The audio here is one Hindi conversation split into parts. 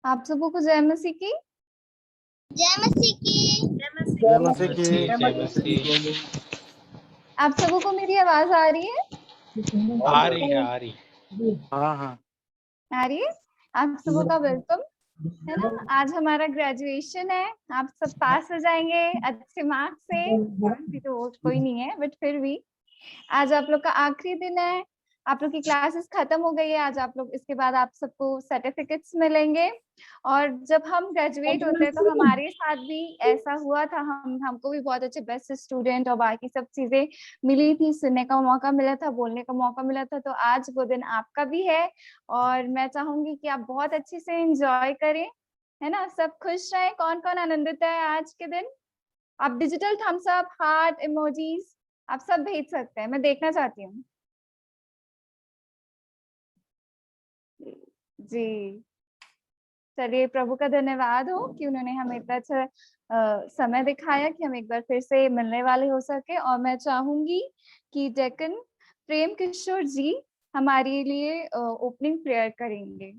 आप सबों को जय मसीह की। जय मसीह की। जय मसीह की। जय मसीह। आप सबों को मेरी आवाज आ रही है? आ रही है, आ रही। हाँ हाँ आ रही है। आप सबों का वेलकम है ना। आज हमारा ग्रेजुएशन है। आप सब पास हो जाएंगे अच्छे मार्क्स से। अभी तो कोई नहीं है बट फिर भी आज आप लोग का आखिरी दिन है। आप लोग की क्लासेस खत्म हो गई है आज। आप लोग इसके बाद आप सबको सर्टिफिकेट्स मिलेंगे। और जब हम ग्रेजुएट होते हैं तो हमारे साथ भी ऐसा हुआ था। हमको भी बहुत अच्छे बेस्ट स्टूडेंट और बाकी सब चीजें मिली थी। सुनने का मौका मिला था, बोलने का मौका मिला था। तो आज वो दिन आपका भी है और मैं चाहूंगी कि आप बहुत अच्छे से एंजॉय करें, है ना। सब खुश रहें। कौन कौन आनंदित है आज के दिन? आप digital thumbs up, heart, emojis आप सब भेज सकते हैं, मैं देखना चाहती हूँ। जी चलिए, प्रभु का धन्यवाद हो कि उन्होंने हमें इतना अच्छा समय दिखाया कि हम एक बार फिर से मिलने वाले हो सके। और मैं चाहूंगी कि डेकन प्रेम किशोर जी हमारे लिए ओपनिंग प्रेयर करेंगे।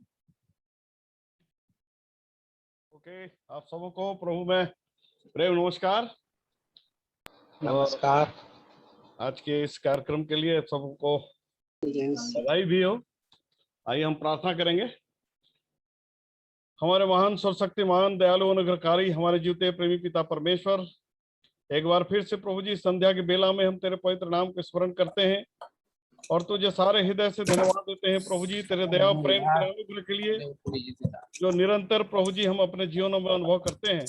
ओके, आप सबों को प्रभु में प्रेम नमस्कार। नमस्कार। आज के इस कार्यक्रम के लिए सबको बधाई भी हो। आइए हम प्रार्थना करेंगे। हमारे महान सर्वशक्तिमान दयालु अनुग्रहकारी हमारे जीवते प्रेमी पिता परमेश्वर, एक बार फिर से प्रभु जी संध्या की बेला में हम तेरे पवित्र नाम को स्मरण करते हैं और तुझे सारे हृदय से धन्यवाद देते हैं प्रभु जी, तेरे दया प्रेम तेरे अनुग्रह के लिए जो निरंतर प्रभु जी हम अपने जीवनों में अनुभव करते हैं।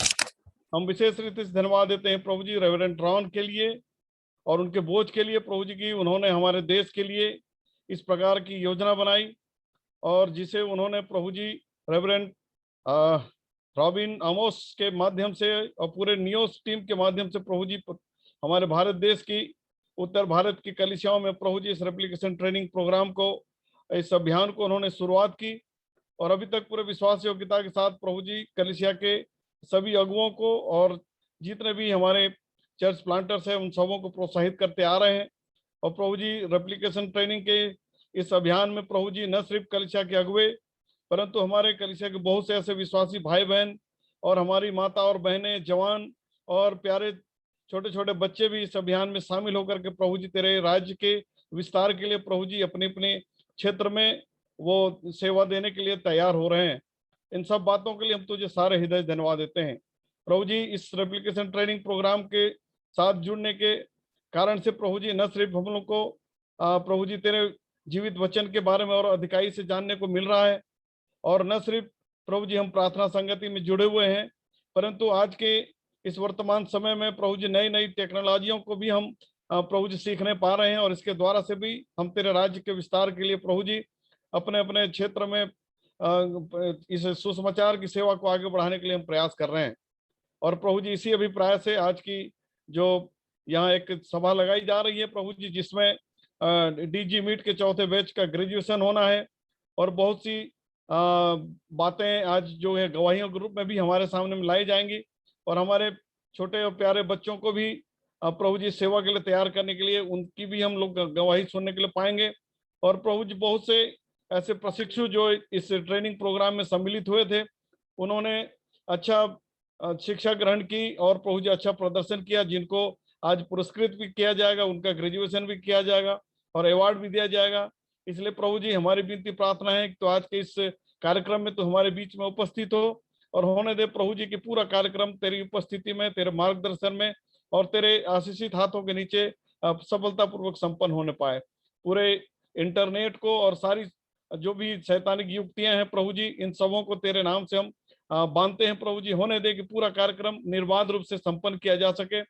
हम विशेष रीति से धन्यवाद देते हैं प्रभु जी रेवरेंड रॉन के लिए और उनके बोझ के लिए प्रभु जी की उन्होंने हमारे देश के लिए इस प्रकार की योजना बनाई और जिसे उन्होंने प्रभु जी रेवरेंड रॉबिन आमोस के माध्यम से और पूरे न्यूज टीम के माध्यम से प्रभु जी हमारे भारत देश की उत्तर भारत की कलिसियाओं में प्रभु जी इस रेप्लिकेशन ट्रेनिंग प्रोग्राम को, इस अभियान को उन्होंने शुरुआत की और अभी तक पूरे विश्वास योग्यता के साथ प्रभु जी कलिसिया के सभी अगुओं को और जितने भी हमारे चर्च प्लांटर्स हैं उन सबों को प्रोत्साहित करते आ रहे हैं। और प्रभु जी रेप्लिकेशन ट्रेनिंग के इस अभियान में प्रभु जी न सिर्फ कलिसिया के अगुए परंतु हमारे कलिसिया के बहुत से ऐसे विश्वासी भाई बहन और हमारी माता और बहनें, जवान और प्यारे छोटे छोटे बच्चे भी इस अभियान में शामिल होकर के प्रभु जी तेरे राज्य के विस्तार के लिए प्रभु जी अपने अपने क्षेत्र में वो सेवा देने के लिए तैयार हो रहे हैं। इन सब बातों के लिए हम तुझे सारे हृदय धन्यवाद देते हैं प्रभु जी। इस रेप्लिकेशन ट्रेनिंग प्रोग्राम के साथ जुड़ने के कारण से प्रभु जी न सिर्फ हम लोग को प्रभु जी तेरे जीवित वचन के बारे में और अधिकाई से जानने को मिल रहा है और न सिर्फ प्रभु जी हम प्रार्थना संगति में जुड़े हुए हैं परंतु आज के इस वर्तमान समय में प्रभु जी नई नई टेक्नोलॉजियों को भी हम प्रभु जी सीखने पा रहे हैं और इसके द्वारा से भी हम तेरे राज्य के विस्तार के लिए प्रभु जी अपने अपने क्षेत्र में इस सुसमाचार की सेवा को आगे बढ़ाने के लिए हम प्रयास कर रहे हैं। और प्रभु जी इसी अभिप्राय से आज की जो यहाँ एक सभा लगाई जा रही है प्रभु जी, जिसमें डीजी मीट के चौथे बैच का ग्रेजुएशन होना है और बहुत सी बातें आज जो है गवाहियों के रूप में भी हमारे सामने में लाई जाएंगी और हमारे छोटे और प्यारे बच्चों को भी प्रभु जी सेवा के लिए तैयार करने के लिए उनकी भी हम लोग गवाही सुनने के लिए पाएंगे। और प्रभु जी बहुत से ऐसे प्रशिक्षु जो इस ट्रेनिंग प्रोग्राम में सम्मिलित हुए थे उन्होंने अच्छा शिक्षा ग्रहण की और प्रभु जी अच्छा प्रदर्शन किया, जिनको आज पुरस्कृत भी किया जाएगा, उनका ग्रेजुएशन भी किया जाएगा और अवार्ड भी दिया जाएगा। इसलिए प्रभु जी हमारी विनती प्रार्थना है कि तो आज के इस कार्यक्रम में तो हमारे बीच में उपस्थित हो और होने दे प्रभु जी की पूरा कार्यक्रम तेरी उपस्थिति में, तेरे मार्गदर्शन में और तेरे आशीषित हाथों के नीचे सफलतापूर्वक संपन्न होने पाए। पूरे इंटरनेट को और सारी जो भी शैतानिक युक्तियां हैं प्रभु जी इन सबों को तेरे नाम से हम बांधते हैं प्रभु जी। होने दे कि पूरा कार्यक्रम निर्बाध रूप से संपन्न किया जा सके।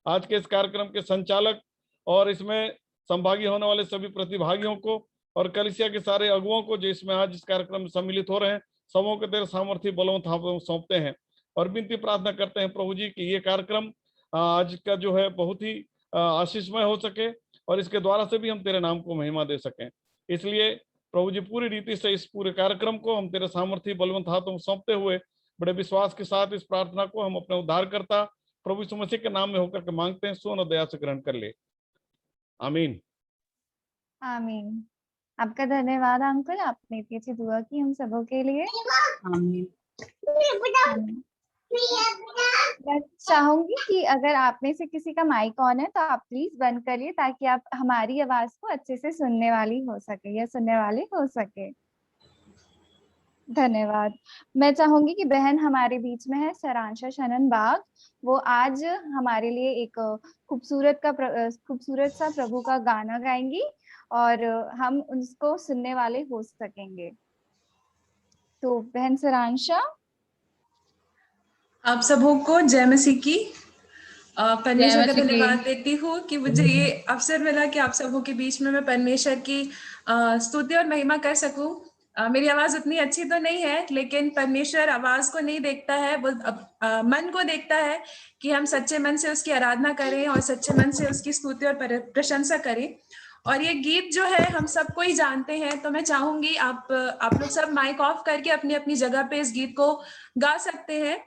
आज के इस कार्यक्रम के संचालक और इसमें संभागी होने वाले सभी प्रतिभागियों को और कलिसिया के सारे अगुओं को जो इसमें आज इस कार्यक्रम में सम्मिलित हो रहे हैं सबों को तेरे सामर्थ्य बलवंत हाथों सौंपते हैं और विनती प्रार्थना करते हैं प्रभु जी कि ये कार्यक्रम आज का जो है बहुत ही आशीषमय हो सके और इसके द्वारा से भी हम तेरे नाम को महिमा दे सकें। इसलिए प्रभु जी पूरी रीति से इस पूरे कार्यक्रम को हम तेरे सामर्थ्य बलवंत हाथों में सौंपते हुए बड़े विश्वास के साथ इस प्रार्थना को हम अपने उद्धारकर्ता प्रभु यीशु मसीह के नाम में होकर के मांगते हैं। सुन और दया से ग्रहण कर ले, आमीन। आमीन। आपका धन्यवाद अंकल, आपने इतनी अच्छी दुआ की हम सबों के लिए। आमीन। मैं चाहूंगी कि अगर आप में से किसी का माइक ऑन है तो आप प्लीज बंद करिए, ताकि आप हमारी आवाज को अच्छे से सुनने वाली हो सके या सुनने वाले हो सके। धन्यवाद। मैं चाहूंगी कि बहन हमारे बीच में है सरांशा शनन बाग, वो आज हमारे लिए एक खूबसूरत सा प्रभु का गाना गाएंगी और हम उसको सुनने वाले हो सकेंगे। तो बहन सरांशा। आप सबों को जय मसीह की। परमेश्वर का मसीह की। धन्यवाद देती हूँ कि मुझे ये अवसर मिला कि आप सबों के बीच में मैं परमेश्वर की स्तुति और महिमा कर सकूं। मेरी आवाज उतनी अच्छी तो नहीं है, लेकिन परमेश्वर आवाज को नहीं देखता है, वो मन को देखता है कि हम सच्चे मन से उसकी आराधना करें और सच्चे मन से उसकी स्तुति और प्रशंसा करें। और ये गीत जो है हम सबको ही जानते हैं, तो मैं चाहूंगी आप लोग सब माइक ऑफ करके अपनी अपनी जगह पे इस गीत को गा सकते हैं।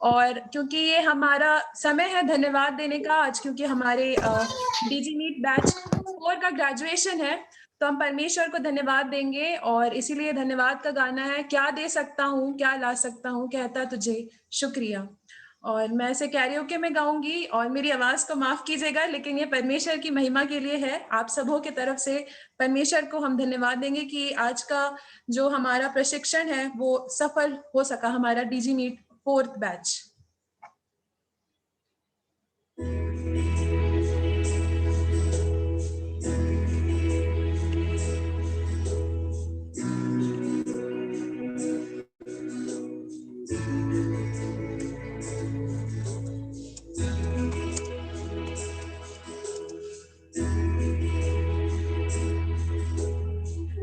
और क्योंकि ये हमारा समय है धन्यवाद देने का आज, क्योंकि हमारे डीजी नीट बैच 4 का ग्रेजुएशन है, तो हम परमेश्वर को धन्यवाद देंगे। और इसीलिए धन्यवाद का गाना है, क्या दे सकता हूँ क्या ला सकता हूँ, कहता तुझे शुक्रिया। और मैं इसे कैरियोके में गाऊंगी और मेरी आवाज को माफ कीजिएगा, लेकिन ये परमेश्वर की महिमा के लिए है। आप सबों की तरफ से परमेश्वर को हम धन्यवाद देंगे कि आज का जो हमारा प्रशिक्षण है वो सफल हो सका, हमारा डीजी नीट 4th बैच।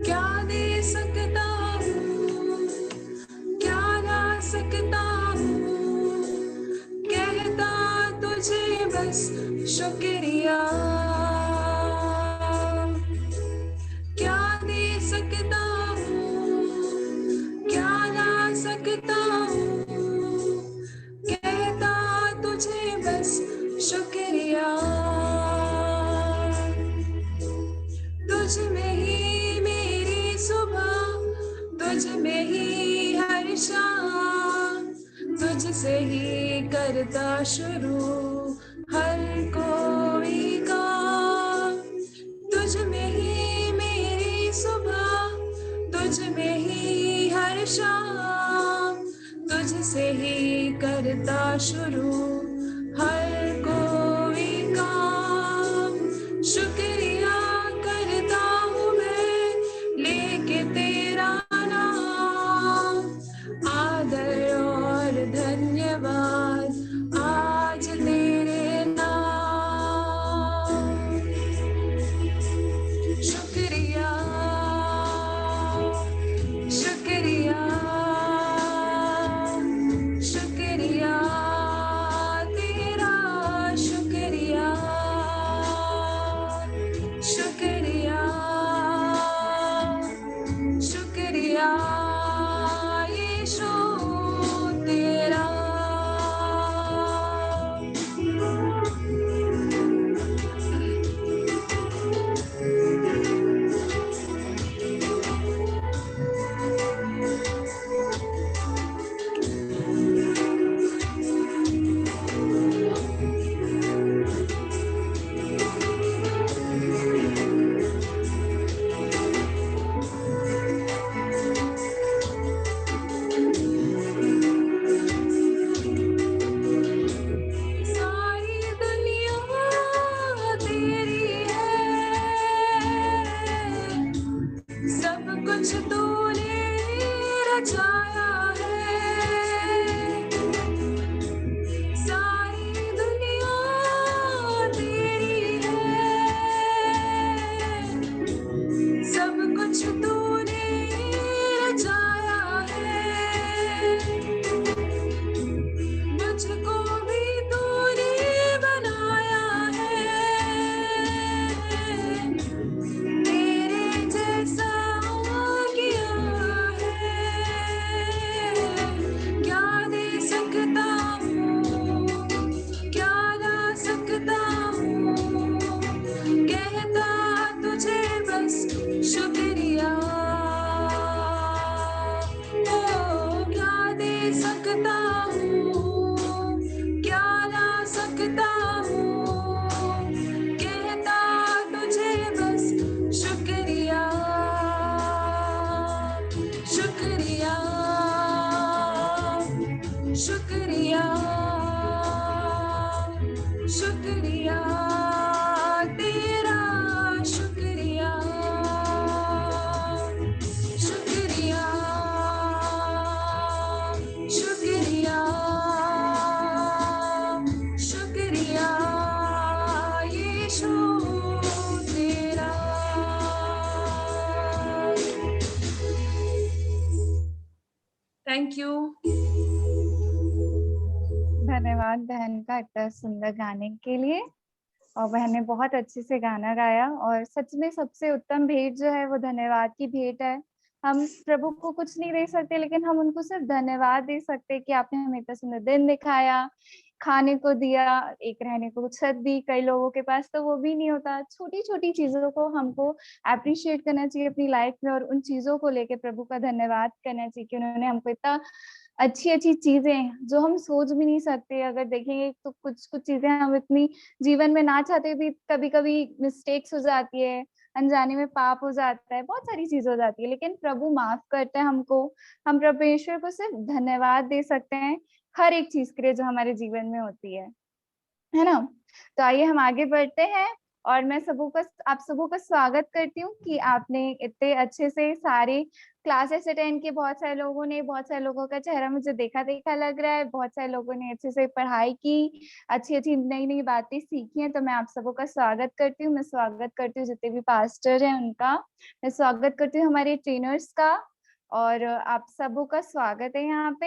क्या दे सकता हूँ क्या ला सकता हूँ, कहता तुझे बस शुक्रिया। क्या दे सकता हूँ क्या ला सकता हूँ, कहता तुझे बस शुक्रिया। तुझ में ही मेरी सुबह, तुझ में ही हर शाम, तुझसे ही करता शुरू हर कोई काम। तुझ में ही मेरी सुबह, तुझ में ही हर शाम, तुझसे ही करता शुरू हर कोई काम। शुक्रिया करता हूँ मैं लेके तेरा नाम, आदर और धन्यवाद आज तेरे नाम। शुक्रिया शुक्रिया शुक्रिया तेरा, शुक्रिया शुक्रिया शुक्रिया यीशु तेरा। सारी दुनिया तेरी है, सब कुछ तूने रचाया है। सारी दुनिया तेरी है, सब कुछ तूने रचाया है। मुझको भी तूने बनाया है, तेरे जैसा किया है। Thank you. धन्यवाद बहन का इतना सुंदर गाने के लिए। और बहन ने बहुत अच्छे से गाना गाया और सच में सबसे उत्तम भेंट जो है वो धन्यवाद की भेंट है। हम प्रभु को कुछ नहीं दे सकते, लेकिन हम उनको सिर्फ धन्यवाद दे सकते कि आपने हमें इतना सुंदर दिन दिखाया, खाने को दिया, एक रहने को छत दी। कई लोगों के पास तो वो भी नहीं होता। छोटी छोटी चीजों को हमको अप्रिशिएट करना चाहिए अपनी लाइफ में, और उन चीजों को लेके प्रभु का धन्यवाद करना चाहिए कि उन्होंने हमको इतना अच्छी अच्छी चीजें जो हम सोच भी नहीं सकते। अगर देखेंगे तो कुछ कुछ चीजें हम इतनी जीवन में ना चाहते भी कभी कभी मिस्टेक्स हो जाती है, अनजाने में पाप हो जाता है, बहुत सारी चीजें हो जाती है, लेकिन प्रभु माफ करते हैं हमको। हम परमेश्वर को सिर्फ धन्यवाद दे सकते हैं हर एक चीज के लिए जो हमारे जीवन में होती है ना। तो आइए हम आगे बढ़ते हैं, और मैं आप सबों का स्वागत करती हूँ कि आपने इतने अच्छे से सारे क्लासेस अटेंड किए। बहुत सारे लोगों का चेहरा मुझे देखा देखा लग रहा है। बहुत सारे लोगों ने अच्छे से पढ़ाई की, अच्छी अच्छी नई नई बातें सीखी हैं। तो मैं आप सबों का स्वागत करती हूँ। मैं स्वागत करती हूँ जितने भी पास्टर हैं उनका, मैं स्वागत करती हूँ हमारे ट्रेनर्स का, और आप सबों का स्वागत है यहाँ पे,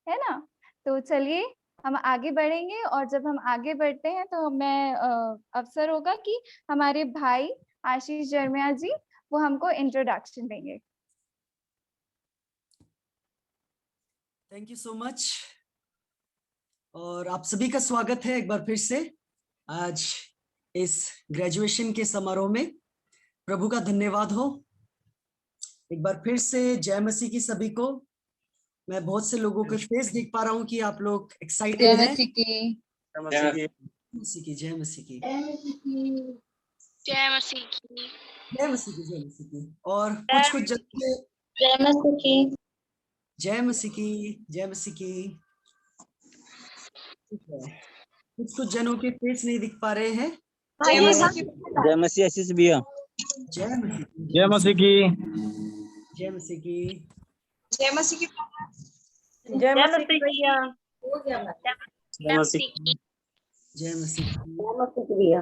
है ना। तो चलिए हम आगे बढ़ेंगे, और जब हम आगे बढ़ते हैं तो मैं अवसर होगा कि हमारे भाई आशीष जर्मिया जी वो हमको इंट्रोडक्शन देंगे। थैंक यू सो मच, और आप सभी का स्वागत है एक बार फिर से आज इस ग्रेजुएशन के समारोह में। प्रभु का धन्यवाद हो। एक बार फिर से जय मसीह की सभी को। मैं बहुत से लोगों के फेस देख पा रहा हूँ कि आप लोग एक्साइटेड हैं। जय मसीह की। मसीह की जय मसीह की जय मसीह की। जय मसीह की जय मसीह की। और कुछ जन जय मसीह की। जय मसीह की जय मसीह की। कुछ जनों के फेस नहीं दिख पा रहे हैं। जय मसीह आशीष भैया। जय मसीह जय मसीह की। जय मसीह की जय मसीह की। जय मसीह भैया। जय मसीह की। जय मसीह भैया।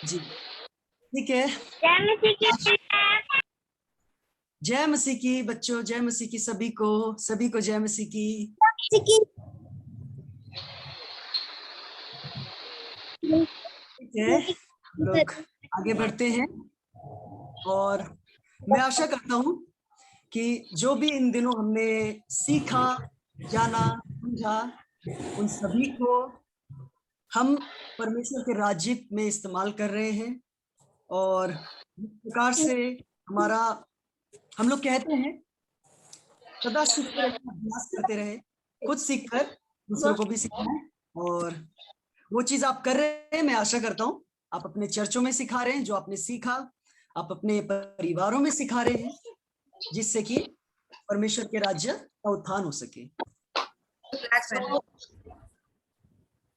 जी ठीक है। जय मसीह की। जय मसीह की बच्चों, जय मसीह की सभी को जय मसीह की। ठीक है, लोग आगे बढ़ते हैं, और मैं आशा करता हूं कि जो भी इन दिनों हमने सीखा, जाना, समझा, उन सभी को हम परमेश्वर के राज्य में इस्तेमाल कर रहे हैं। और इस प्रकार से हम लोग कहते हैं सदा सीखते रहे, अभ्यास करते रहे, खुद सीखकर दूसरों को भी सिखाएं। और वो चीज आप कर रहे हैं। मैं आशा करता हूं आप अपने चर्चों में सिखा रहे हैं, जो आपने सीखा आप अपने परिवारों में सिखा रहे हैं, जिससे कि परमेश्वर के राज्य का उत्थान हो सके।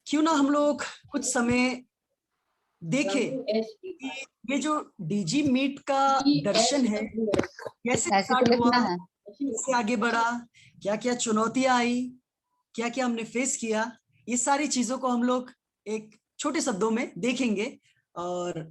क्यों ना हम लोग कुछ समय देखें कि ये जो डीजी मीट का दर्शन है कैसे स्टार्ट हुआ, कैसे आगे बढ़ा, क्या क्या चुनौतियां आई, क्या क्या हमने फेस किया, ये सारी चीजों को हम लोग एक छोटे शब्दों में देखेंगे। और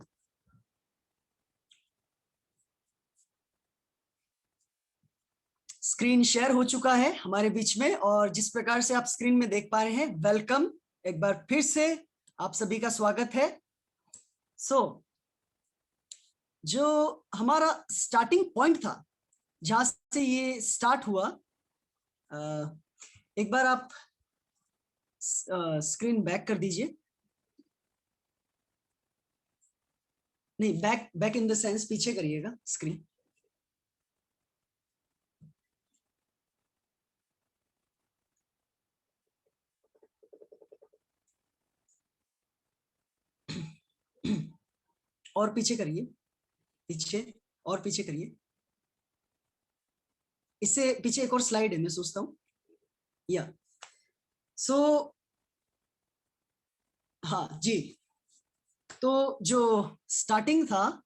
स्क्रीन शेयर हो चुका है हमारे बीच में, और जिस प्रकार से आप स्क्रीन में देख पा रहे हैं, वेलकम, एक बार फिर से आप सभी का स्वागत है। जो हमारा स्टार्टिंग पॉइंट था, जहां से ये स्टार्ट हुआ, एक बार आप स्क्रीन बैक कर दीजिए। नहीं, बैक इन द सेंस पीछे करिएगा स्क्रीन। और पीछे करिए, पीछे और पीछे करिए। इससे पीछे एक और स्लाइड है, मैं सोचता हूँ या हाँ जी। तो जो स्टार्टिंग था,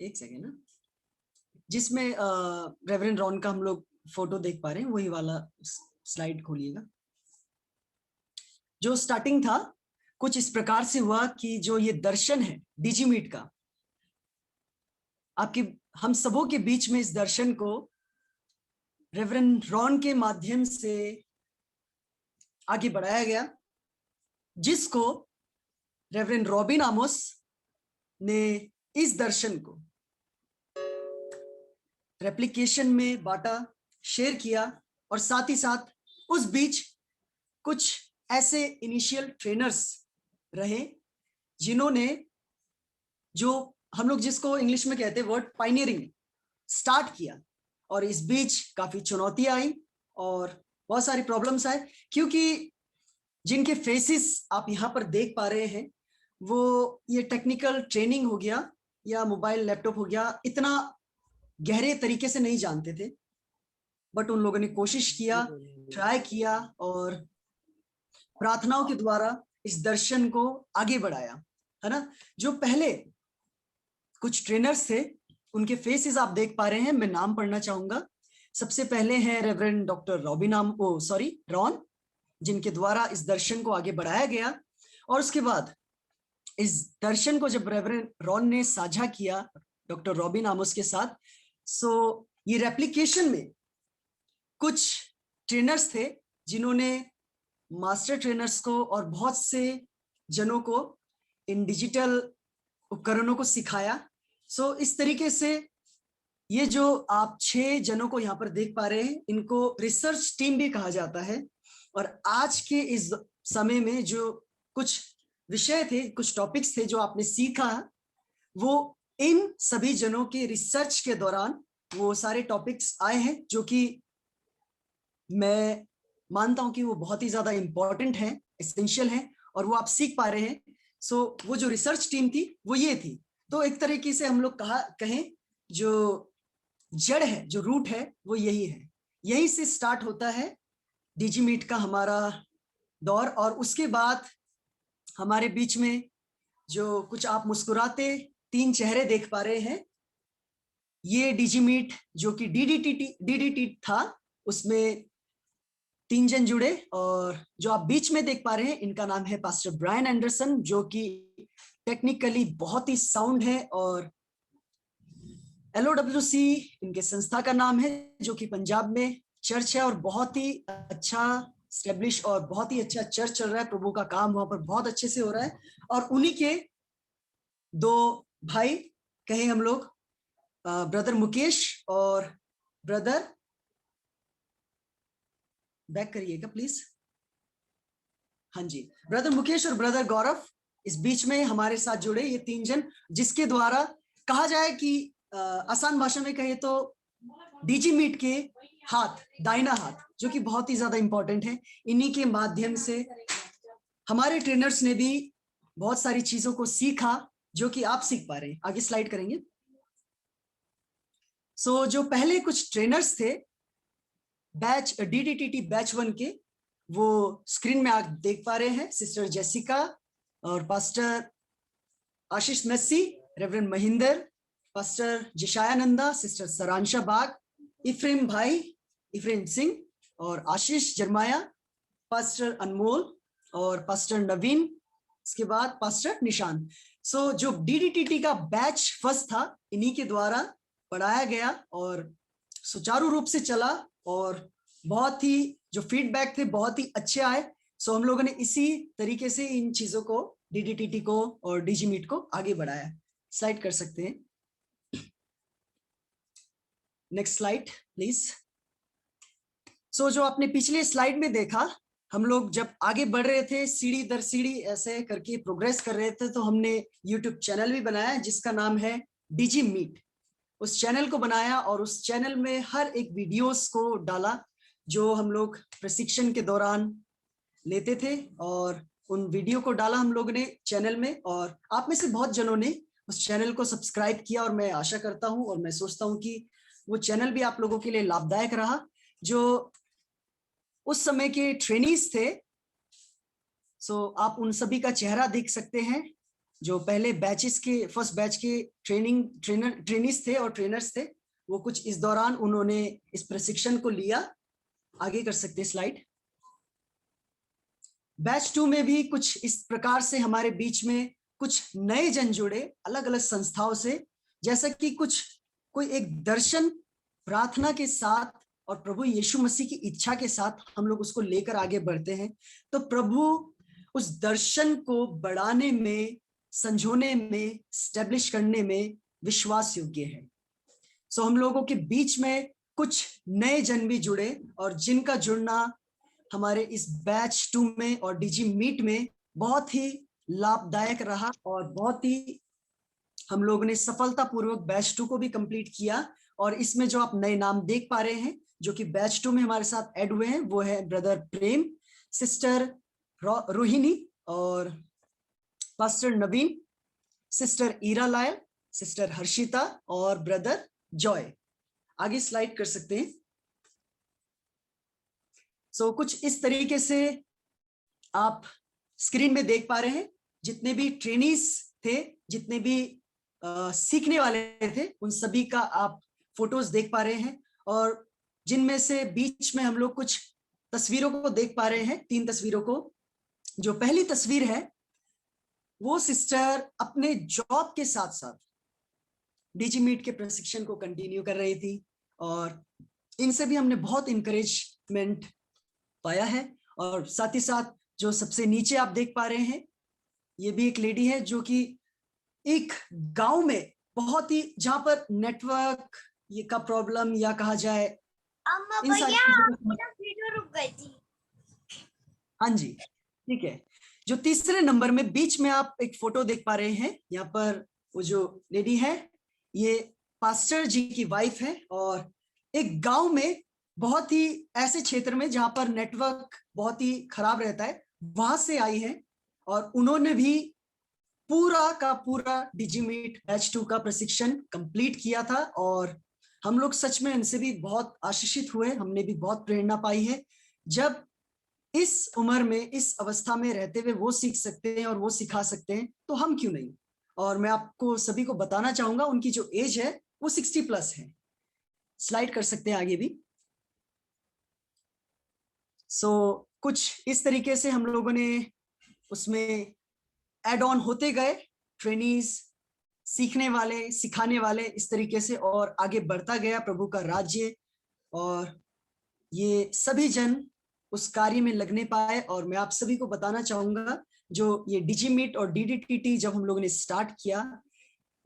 एक सेकेंड ना, जिसमें रेवरेंड रॉन का हम लोग फोटो देख पा रहे हैं, वही वाला स्लाइड खोलिएगा। जो स्टार्टिंग था कुछ इस प्रकार से हुआ कि जो ये दर्शन है डीजी मीट का, हम सबों के बीच में इस दर्शन को रेवरेंड रॉन के माध्यम से आगे बढ़ाया गया, जिसको रेवरेंड रॉबिन आमोस ने इस दर्शन को रेप्लिकेशन में बांटा, शेयर किया, और साथ ही साथ उस बीच कुछ ऐसे इनिशियल ट्रेनर्स रहे जिन्होंने, जो हम लोग जिसको इंग्लिश में कहते हैं वर्ड पायनियरिंग, स्टार्ट किया। और इस बीच काफी चुनौतियां आई और बहुत सारी प्रॉब्लम्स आए, क्योंकि जिनके फेसेस आप यहाँ पर देख पा रहे हैं वो ये टेक्निकल ट्रेनिंग हो गया या मोबाइल लैपटॉप हो गया इतना गहरे तरीके से नहीं जानते थे, बट उन लोगों ने कोशिश किया, ट्राई किया और प्रार्थनाओं के द्वारा इस दर्शन को आगे बढ़ाया, है ना। जो पहले कुछ ट्रेनर्स थे उनके फेसेस आप देख पा रहे हैं, मैं नाम पढ़ना चाहूंगा। सबसे पहले हैं रेवरेंड डॉक्टर रॉन, जिनके द्वारा इस दर्शन को आगे बढ़ाया गया। और उसके बाद इस दर्शन को जब रेवरेंड रॉन ने साझा किया डॉक्टर रॉबिन आमोस के साथ, सो ये रेप्लिकेशन में कुछ ट्रेनर्स थे जिन्होंने मास्टर ट्रेनर्स को और बहुत से जनों को इन डिजिटल उपकरणों को सिखाया। सो इस तरीके से ये जो आप 6 जनों को यहाँ पर देख पा रहे हैं, इनको रिसर्च टीम भी कहा जाता है। और आज के इस समय में जो कुछ विषय थे, कुछ टॉपिक्स थे जो आपने सीखा, वो इन सभी जनों के रिसर्च के दौरान वो सारे टॉपिक्स आए हैं, जो कि मैं मानता हूं कि वो बहुत ही ज्यादा इंपॉर्टेंट है, एसेंशियल है, और वो आप सीख पा रहे हैं। सो वो जो रिसर्च टीम थी वो ये थी। तो एक तरीके से हम लोग कहें जो जड़ है, जो रूट है, वो यही है। यही से स्टार्ट होता है डिजीमीट का हमारा दौर। और उसके बाद हमारे बीच में जो कुछ आप मुस्कुराते 3 चेहरे देख पा रहे हैं, ये डिजीमीट जो कि डीडीटी था, उसमें 3 जन जुड़े। और जो आप बीच में देख पा रहे हैं, इनका नाम है पास्टर ब्रायन एंडरसन, जो कि टेक्निकली बहुत ही साउंड है। और LOWC इनके संस्था का नाम है, जो कि पंजाब में चर्च है और बहुत ही अच्छा स्टेब्लिश और बहुत ही अच्छा चर्च चल रहा है। प्रभु का काम वहां पर बहुत अच्छे से हो रहा है। और उन्हीं के 2 भाई कहें हम लोग, ब्रदर मुकेश और ब्रदर, बैक करिएगा प्लीज, हाँ जी, ब्रदर मुकेश और ब्रदर गौरव इस बीच में हमारे साथ जुड़े, ये 3 जन, जिसके द्वारा कहा जाए कि आसान भाषा में कहे तो डिजीमीट के हाथ, दाहिना हाथ, जो कि बहुत ही ज्यादा इंपॉर्टेंट है। इन्हीं के माध्यम से हमारे ट्रेनर्स ने भी बहुत सारी चीजों को सीखा, जो कि आप सीख पा रहे हैं। आगे स्लाइड करेंगे। सो जो पहले कुछ ट्रेनर्स थे बैच DDTT बैच 1 के, वो स्क्रीन में आप देख पा रहे हैं। सिस्टर जेसिका और pastor Ashish Massey, reverend Mahendra, pastor Jishayananda, sister Saransha Bag, Ephraim Singh और आशीष जरमाया, पास्टर अनमोल और पास्टर नवीन, इसके बाद पास्टर निशांत। सो जो DDTT का बैच फर्स्ट था, इन्हीं के द्वारा पढ़ाया गया और सुचारू रूप से चला और बहुत ही जो फीडबैक थे बहुत ही अच्छे आए। सो हम लोगों ने इसी तरीके से इन चीजों को, DDTT को और डिजीमीट को आगे बढ़ाया। स्लाइड कर सकते हैं, नेक्स्ट स्लाइड प्लीज। सो जो आपने पिछले स्लाइड में देखा, हम लोग जब आगे बढ़ रहे थे, सीढ़ी दर सीढ़ी ऐसे करके प्रोग्रेस कर रहे थे, तो हमने यूट्यूब चैनल भी बनाया जिसका नाम है डिजीमीट। उस चैनल को बनाया और उस चैनल में हर एक वीडियोस को डाला जो हम लोग प्रशिक्षण के दौरान लेते थे, और उन वीडियो को डाला हम लोग ने चैनल में। और आप में से बहुत जनों ने उस चैनल को सब्सक्राइब किया, और मैं आशा करता हूं और मैं सोचता हूं कि वो चैनल भी आप लोगों के लिए लाभदायक रहा। जो उस समय के ट्रेनीज थे, सो आप उन सभी का चेहरा देख सकते हैं, जो पहले बैचेस के, फर्स्ट बैच के ट्रेनीज थे और ट्रेनर्स थे। वो कुछ इस दौरान उन्होंने इस प्रशिक्षण को लिया। आगे कर सकते स्लाइड। बैच 2 में भी कुछ इस प्रकार से हमारे बीच में कुछ नए जन जुड़े अलग अलग संस्थाओं से, जैसा कि कोई एक दर्शन प्रार्थना के साथ और प्रभु यीशु मसीह की इच्छा के साथ हम लोग उसको लेकर आगे बढ़ते हैं, तो प्रभु उस दर्शन को बढ़ाने में, संजोने में, स्टैब्लिश करने में विश्वास योग्य है। सो हम लोगों के बीच में कुछ नए जन भी जुड़े और जिनका जुड़ना हमारे इस बैच 2 में और डीजी मीट में बहुत ही लाभदायक रहा और बहुत ही हम लोगों ने सफलतापूर्वक बैच 2 को भी कंप्लीट किया। और इसमें जो आप नए नाम देख पा रहे हैं जो कि बैच 2 में हमारे साथ ऐड हुए हैं, वो है ब्रदर प्रेम, सिस्टर रोहिणी और pastor Naveen, sister Ira Lyall, sister Harshita और ब्रदर जॉय। आगे स्लाइड कर सकते हैं। कुछ इस तरीके से आप स्क्रीन में देख पा रहे हैं, जितने भी ट्रेनीज थे, जितने भी सीखने वाले थे, उन सभी का आप फोटोज देख पा रहे हैं। और जिनमें से बीच में हम लोग कुछ तस्वीरों को देख पा रहे हैं, 3 तस्वीरों को। जो पहली तस्वीर है वो सिस्टर अपने जॉब के साथ साथ डीजी मीट के प्रशिक्षण को कंटिन्यू कर रही थी और इनसे भी हमने बहुत इंकरेजमेंट पाया है। और साथ ही साथ जो सबसे नीचे आप देख पा रहे हैं, ये भी एक लेडी है जो कि एक गांव में बहुत ही, जहां पर नेटवर्क ये का प्रॉब्लम या कहा जाए इन सारी वीडियो रुक गई थी। हाँ जी, ठीक है। जो तीसरे नंबर में बीच में आप एक फोटो देख पा रहे हैं, यहाँ पर वो जो लेडी है ये पास्टर जी की वाइफ है और एक गांव में बहुत ही ऐसे क्षेत्र में जहां पर नेटवर्क बहुत ही खराब रहता है, वहां से आई है और उन्होंने भी पूरा का पूरा डीजी मीट बैच 2 का प्रशिक्षण कंप्लीट किया था। और हम लोग सच में इनसे भी बहुत आशीषित हुए, हमने भी बहुत प्रेरणा पाई है। जब इस उम्र में, इस अवस्था में रहते हुए वो सीख सकते हैं और वो सिखा सकते हैं, तो हम क्यों नहीं। और मैं आपको सभी को बताना चाहूंगा उनकी जो एज है वो 60+ है। स्लाइड कर सकते हैं आगे भी। कुछ इस तरीके से हम लोगों ने उसमें एड ऑन होते गए, ट्रेनीज, सीखने वाले, सिखाने वाले, इस तरीके से और आगे बढ़ता गया प्रभु का राज्य। और ये सभी जन उस कार्य में लगने पाए। और मैं आप सभी को बताना चाहूंगा, जो ये डीजी मीट और डीडीटीटी जब हम लोगों ने स्टार्ट किया,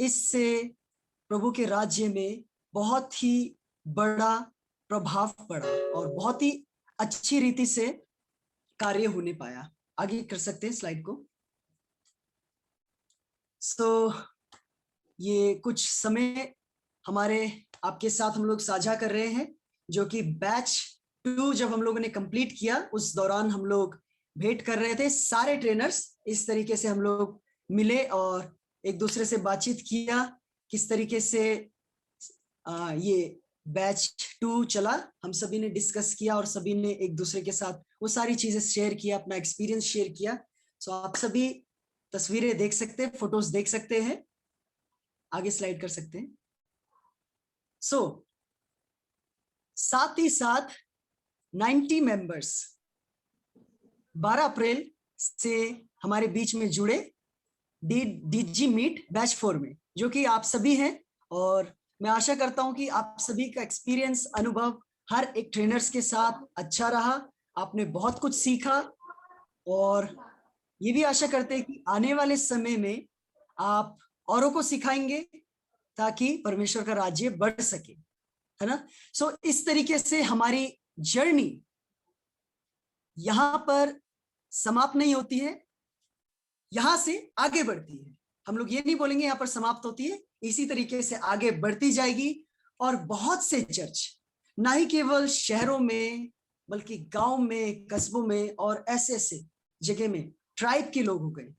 इससे प्रभु के राज्य में बहुत ही बड़ा प्रभाव पड़ा और बहुत ही अच्छी रीति से कार्य होने पाया। आगे कर सकते हैं स्लाइड को। ये कुछ समय हमारे आपके साथ हम लोग साझा कर रहे हैं, जो कि बैच 2 जब हम लोगों ने कंप्लीट किया, उस दौरान हम लोग भेंट कर रहे थे। सारे ट्रेनर्स इस तरीके से हम लोग मिले और एक दूसरे से बातचीत किया, किस तरीके से ये बैच 2 चला। हम सभी ने डिस्कस किया और सभी ने एक दूसरे के साथ वो सारी चीजें शेयर किया, अपना एक्सपीरियंस शेयर किया। आप सभी तस्वीरें देख सकते हैं, फोटोज देख सकते हैं। आगे स्लाइड कर सकते हैं। साथ ही साथ 90 मेंबर्स 12 अप्रैल से हमारे बीच में जुड़े डीजी मीट बैच 4 में, जो कि आप सभी हैं। और मैं आशा करता हूं कि आप सभी का एक्सपीरियंस, अनुभव हर एक ट्रेनर्स के साथ अच्छा रहा, आपने बहुत कुछ सीखा। और ये भी आशा करते हैं कि आने वाले समय में आप औरों को सिखाएंगे ताकि परमेश्वर का राज्य बढ़ सके, है ना। इस तरीके से हमारी जर्नी यहां पर समाप्त नहीं होती है, यहां से आगे बढ़ती है। हम लोग ये नहीं बोलेंगे यहां पर समाप्त होती है, इसी तरीके से आगे बढ़ती जाएगी। और बहुत से चर्च, ना ही केवल शहरों में बल्कि गांव में, कस्बों में और ऐसे जगह में ट्राइब के लोग हो गए,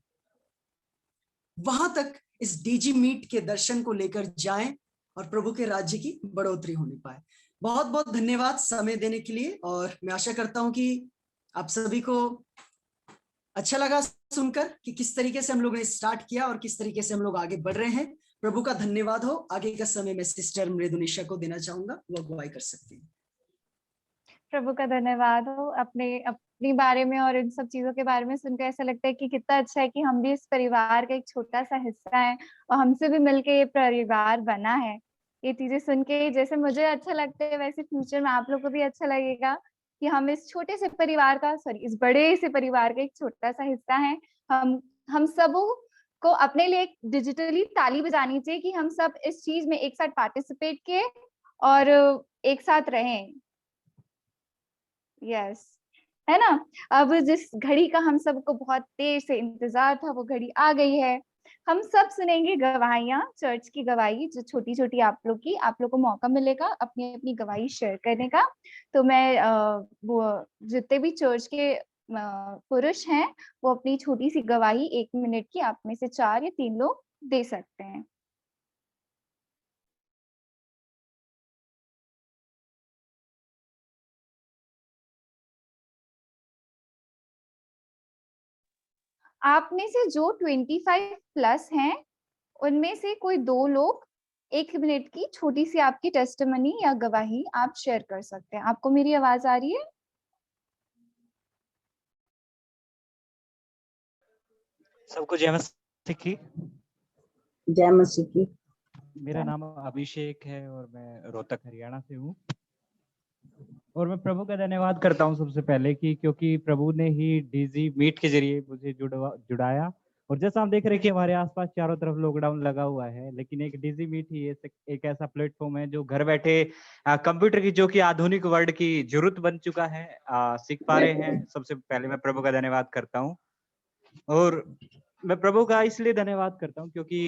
वहां तक इस डीजी मीट के दर्शन को लेकर जाएं और प्रभु के राज्य की बढ़ोतरी होने पाए। बहुत बहुत धन्यवाद समय देने के लिए। और मैं आशा करता हूं कि आप सभी को अच्छा लगा सुनकर कि किस तरीके से हम लोगों ने स्टार्ट किया और किस तरीके से हम लोग आगे बढ़ रहे हैं। प्रभु का धन्यवाद हो। आगे का समय मैं सिस्टर मृदुनिशा को देना चाहूंगा, वो अगुवाई कर सकती है। प्रभु का धन्यवाद हो। अपने अपने बारे में और इन सब चीजों के बारे में सुनकर ऐसा लगता है कि कितना अच्छा है कि हम भी इस परिवार का एक छोटा सा हिस्सा है और हमसे भी मिलके ये परिवार बना है। ये चीजें सुन के जैसे मुझे अच्छा लगता है वैसे फ्यूचर में आप लोग को भी अच्छा लगेगा कि हम इस छोटे से परिवार का इस बड़े से परिवार का एक छोटा सा हिस्सा है। हम सबों को अपने लिए डिजिटली ताली बजानी चाहिए कि हम सब इस चीज में एक साथ पार्टिसिपेट किए और एक साथ रहें। यस, है ना। अब जिस घड़ी का हम सबको बहुत देर से इंतजार था वो घड़ी आ गई है। हम सब सुनेंगे गवाहियां, चर्च की गवाही जो छोटी छोटी आप लोग को मौका मिलेगा अपनी अपनी गवाही शेयर करने का। तो मैं वो जितने भी चर्च के पुरुष हैं वो अपनी छोटी सी गवाही 1 मिनट की आप में से 4 या 3 लोग दे सकते हैं। आप में से जो 25 प्लस हैं उनमें से कोई 2 लोग 1 मिनट की छोटी सी आपकी टेस्टिमनी या गवाही आप शेयर कर सकते हैं। आपको मेरी आवाज आ रही है? सबको जय मसीह की। जय मसीह की। मेरा नाम अभिषेक है और मैं रोहतक हरियाणा से हूँ और मैं प्रभु का धन्यवाद करता हूँ सबसे पहले कि क्योंकि प्रभु ने ही डीजी मीट के जरिए मुझे जुड़ाया। और जैसा हम देख रहे हैं कि हमारे आसपास चारों तरफ लॉकडाउन लगा हुआ है, लेकिन एक डीजी मीट ही एक ऐसा प्लेटफॉर्म है जो घर बैठे कंप्यूटर की, जो कि आधुनिक वर्ल्ड की जरूरत बन चुका है, सीख पा रहे हैं। सबसे पहले मैं प्रभु का धन्यवाद करता हूँ और मैं प्रभु का इसलिए धन्यवाद करता हूँ क्योंकि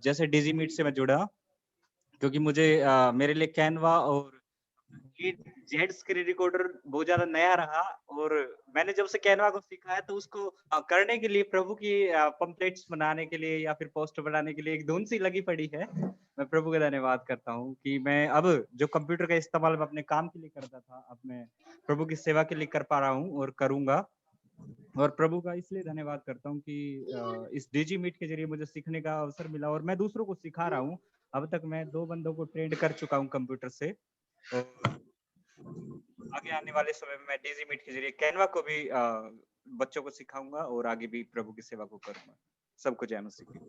जैसे डीजी मीट से मैं जुड़ा, क्योंकि मुझे मेरे लिए कैनवा और जेड स्क्रीन रिकॉर्डर बहुत ज्यादा नया रहा और मैंने जब से कैनवा को सीखा है तो उसको करने के लिए, प्रभु की पंपलेट्स बनाने के लिए या फिर पोस्टर बनाने के लिए एक धुन सी लगी पड़ी है। मैं प्रभु का धन्यवाद करता हूँ कि मैं अब जो कंप्यूटर का इस्तेमाल मैं अपने काम के लिए करता था, अब मैं प्रभु की सेवा के लिए कर पा रहा हूँ और करूंगा। और प्रभु का इसलिए धन्यवाद करता हूँ कि इस डीजी मीट के जरिए मुझे सीखने का अवसर मिला और मैं दूसरों को सिखा रहा हूँ। अब तक मैं 2 बंदों को ट्रेंड कर चुका हूँ कंप्यूटर से और आगे आने वाले समय में मैं डीजी मीट के जरिए कैनवा को भी बच्चों को सिखाऊंगा और आगे भी प्रभु की सेवा को करूंगा। सबको जय मसीह की।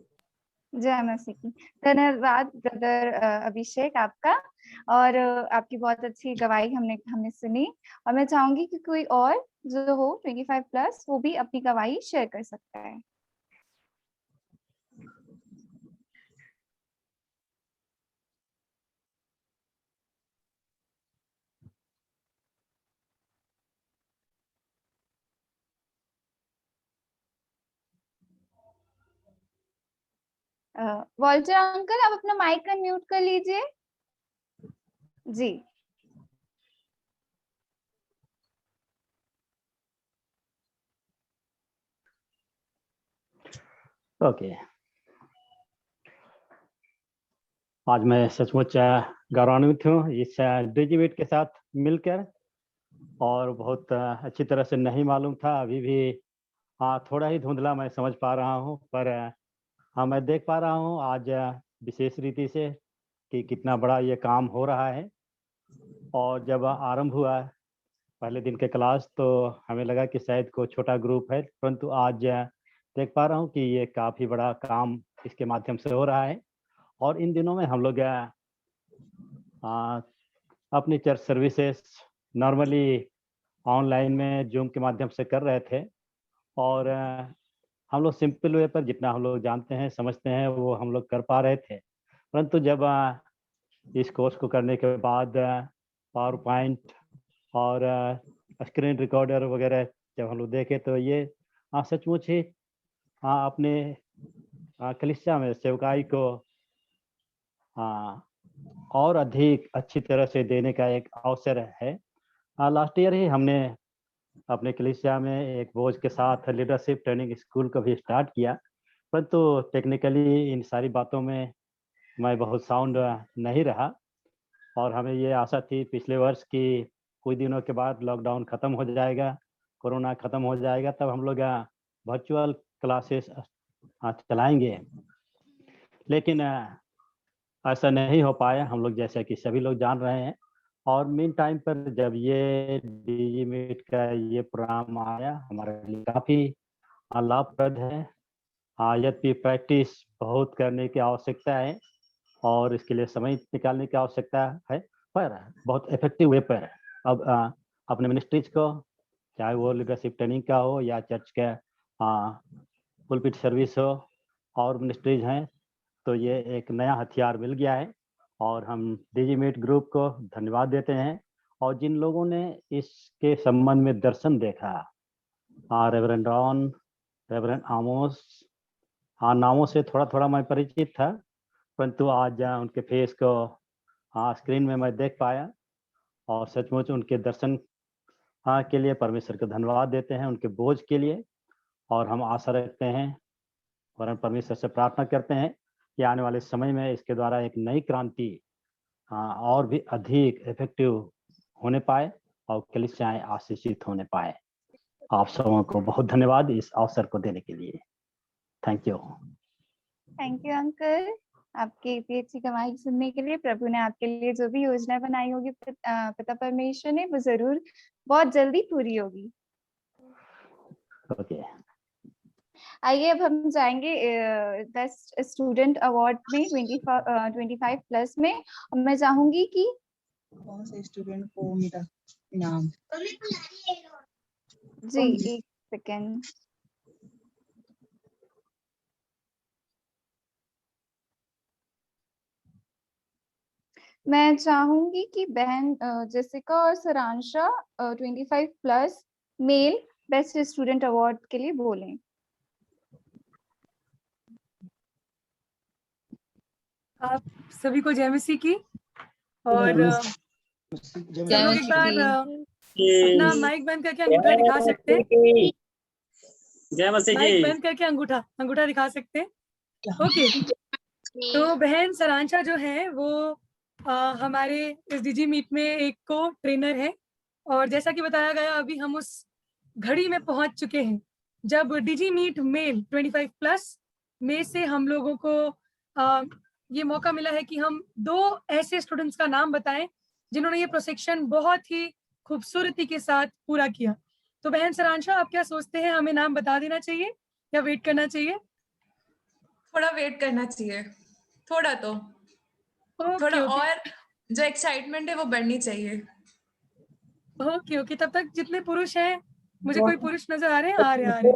जय मसीह की। धन्यवाद ब्रदर अभिषेक आपका। और आपकी बहुत अच्छी गवाही हमने सुनी और मैं चाहूंगी कि कोई और जो हो 25 प्लस वो भी अपनी गवाही शेयर कर सकता है। वॉल्टर अंकल आप अपना माइक अनम्यूट कर लीजिए जी। ओके, आज मैं सचमुच गौरवान्वित हूँ इस डीजी मीट के साथ मिलकर और बहुत अच्छी तरह से नहीं मालूम था, अभी भी थोड़ा ही धुंधला मैं समझ पा रहा हूँ, पर हाँ मैं देख पा रहा हूँ आज विशेष रीति से कि कितना बड़ा ये काम हो रहा है। और जब आरंभ हुआ पहले दिन के क्लास तो हमें लगा कि शायद कोई छोटा ग्रुप है, परंतु आज देख पा रहा हूँ कि ये काफ़ी बड़ा काम इसके माध्यम से हो रहा है। और इन दिनों में हम लोग अपनी चर्च सर्विसेज नॉर्मली ऑनलाइन में जूम के माध्यम से कर रहे थे और हम लोग सिंपल वे पर जितना हम लोग जानते हैं समझते हैं वो हम लोग कर पा रहे थे। परंतु जब इस कोर्स को करने के बाद पावर पॉइंट और स्क्रीन रिकॉर्डर वगैरह जब हम लोग देखे तो ये सचमुच ही अपने कलीसिया में सेवकाई को और अधिक अच्छी तरह से देने का एक अवसर है। लास्ट ईयर ही हमने अपने कलीसिया में एक बोझ के साथ लीडरशिप ट्रेनिंग स्कूल को भी स्टार्ट किया, परंतु टेक्निकली इन सारी बातों में मैं बहुत साउंड नहीं रहा और हमें ये आशा थी पिछले वर्ष की कुछ दिनों के बाद लॉकडाउन ख़त्म हो जाएगा, कोरोना ख़त्म हो जाएगा, तब हम लोग वर्चुअल क्लासेस चलाएंगे। लेकिन ऐसा नहीं हो पाया हम लोग, जैसा कि सभी लोग जान रहे हैं। और मीन टाइम पर जब ये डीजी मीट का ये प्रोग्राम आया हमारे लिए काफ़ी लाभप्रद है। यद्यपि प्रैक्टिस बहुत करने की आवश्यकता है और इसके लिए समय निकालने की आवश्यकता है, पर बहुत इफेक्टिव वे पर अब अपने मिनिस्ट्रीज को, चाहे वो लीडरशिप ट्रेनिंग का हो या चर्च का पुलपिट सर्विस हो और मिनिस्ट्रीज हैं, तो ये एक नया हथियार मिल गया है और हम डीजी मीट ग्रुप को धन्यवाद देते हैं। और जिन लोगों ने इसके संबंध में दर्शन देखा, रेवरेंड रॉन, रेवरेंड आमोस, नामों से थोड़ा थोड़ा मैं परिचित था, परंतु आज उनके फेस को स्क्रीन में मैं देख पाया और सचमुच उनके दर्शन के लिए परमेश्वर को धन्यवाद देते हैं, उनके बोझ के लिए। और हम आशा रखते हैं और हम परमेश्वर से प्रार्थना करते हैं कि आने वाले समय में इसके द्वारा एक नई क्रांति और भी अधिक इफेक्टिव होने पाए और कलीसियाएं आशीषित होने पाए। आप सबों को बहुत धन्यवाद इस अवसर को देने के लिए। थैंक यू अंकल, आपकी इतनी अच्छी कमाई सुनने के लिए। प्रभु ने आपके लिए जो भी योजना बनाई होगी पिता परमेश्वर ने, वो जरूर बहुत जल्दी पूरी होगी। ओके, आइए अब हम जाएंगे बेस्ट स्टूडेंट अवार्ड में 25 प्लस में। और मैं चाहूंगी कि कौन से स्टूडेंट को मिला इनाम। जी एक सेकेंड, मैं चाहूंगी कि बहन जेसिका और सरांशा 25 plus male best student award के लिए बोलें। आप सभी को जय मसीह की। और सब लोग एक बार अपना माइक बंद करके अंगूठा दिखा सकते हैं। जय मसीह की। माइक बंद करके अंगूठा दिखा सकते हैं। ओके, तो बहन सरांशा जो है वो हमारे इस डीजी मीट में एक को ट्रेनर है और जैसा कि बताया गया अभी हम उस घड़ी में पहुंच चुके हैं जब डीजी मीट मेल 25 प्लस में से हम लोगों को ये मौका मिला है कि हम 2 ऐसे स्टूडेंट्स का नाम बताएं जिन्होंने ये प्रोसेक्शन बहुत ही खूबसूरती के साथ पूरा किया। तो बहन सरांशा, आप क्या सोचते हैं, हमें नाम बता देना चाहिए या वेट करना चाहिए? थोड़ा वेट करना चाहिए, थोड़ा तो थोड़ा और जो एक्साइटमेंट है वो बढ़नी चाहिए। ओके, तब तक जितने पुरुष हैं, मुझे कोई पुरुष नजर आ रहे हैं? आ रहे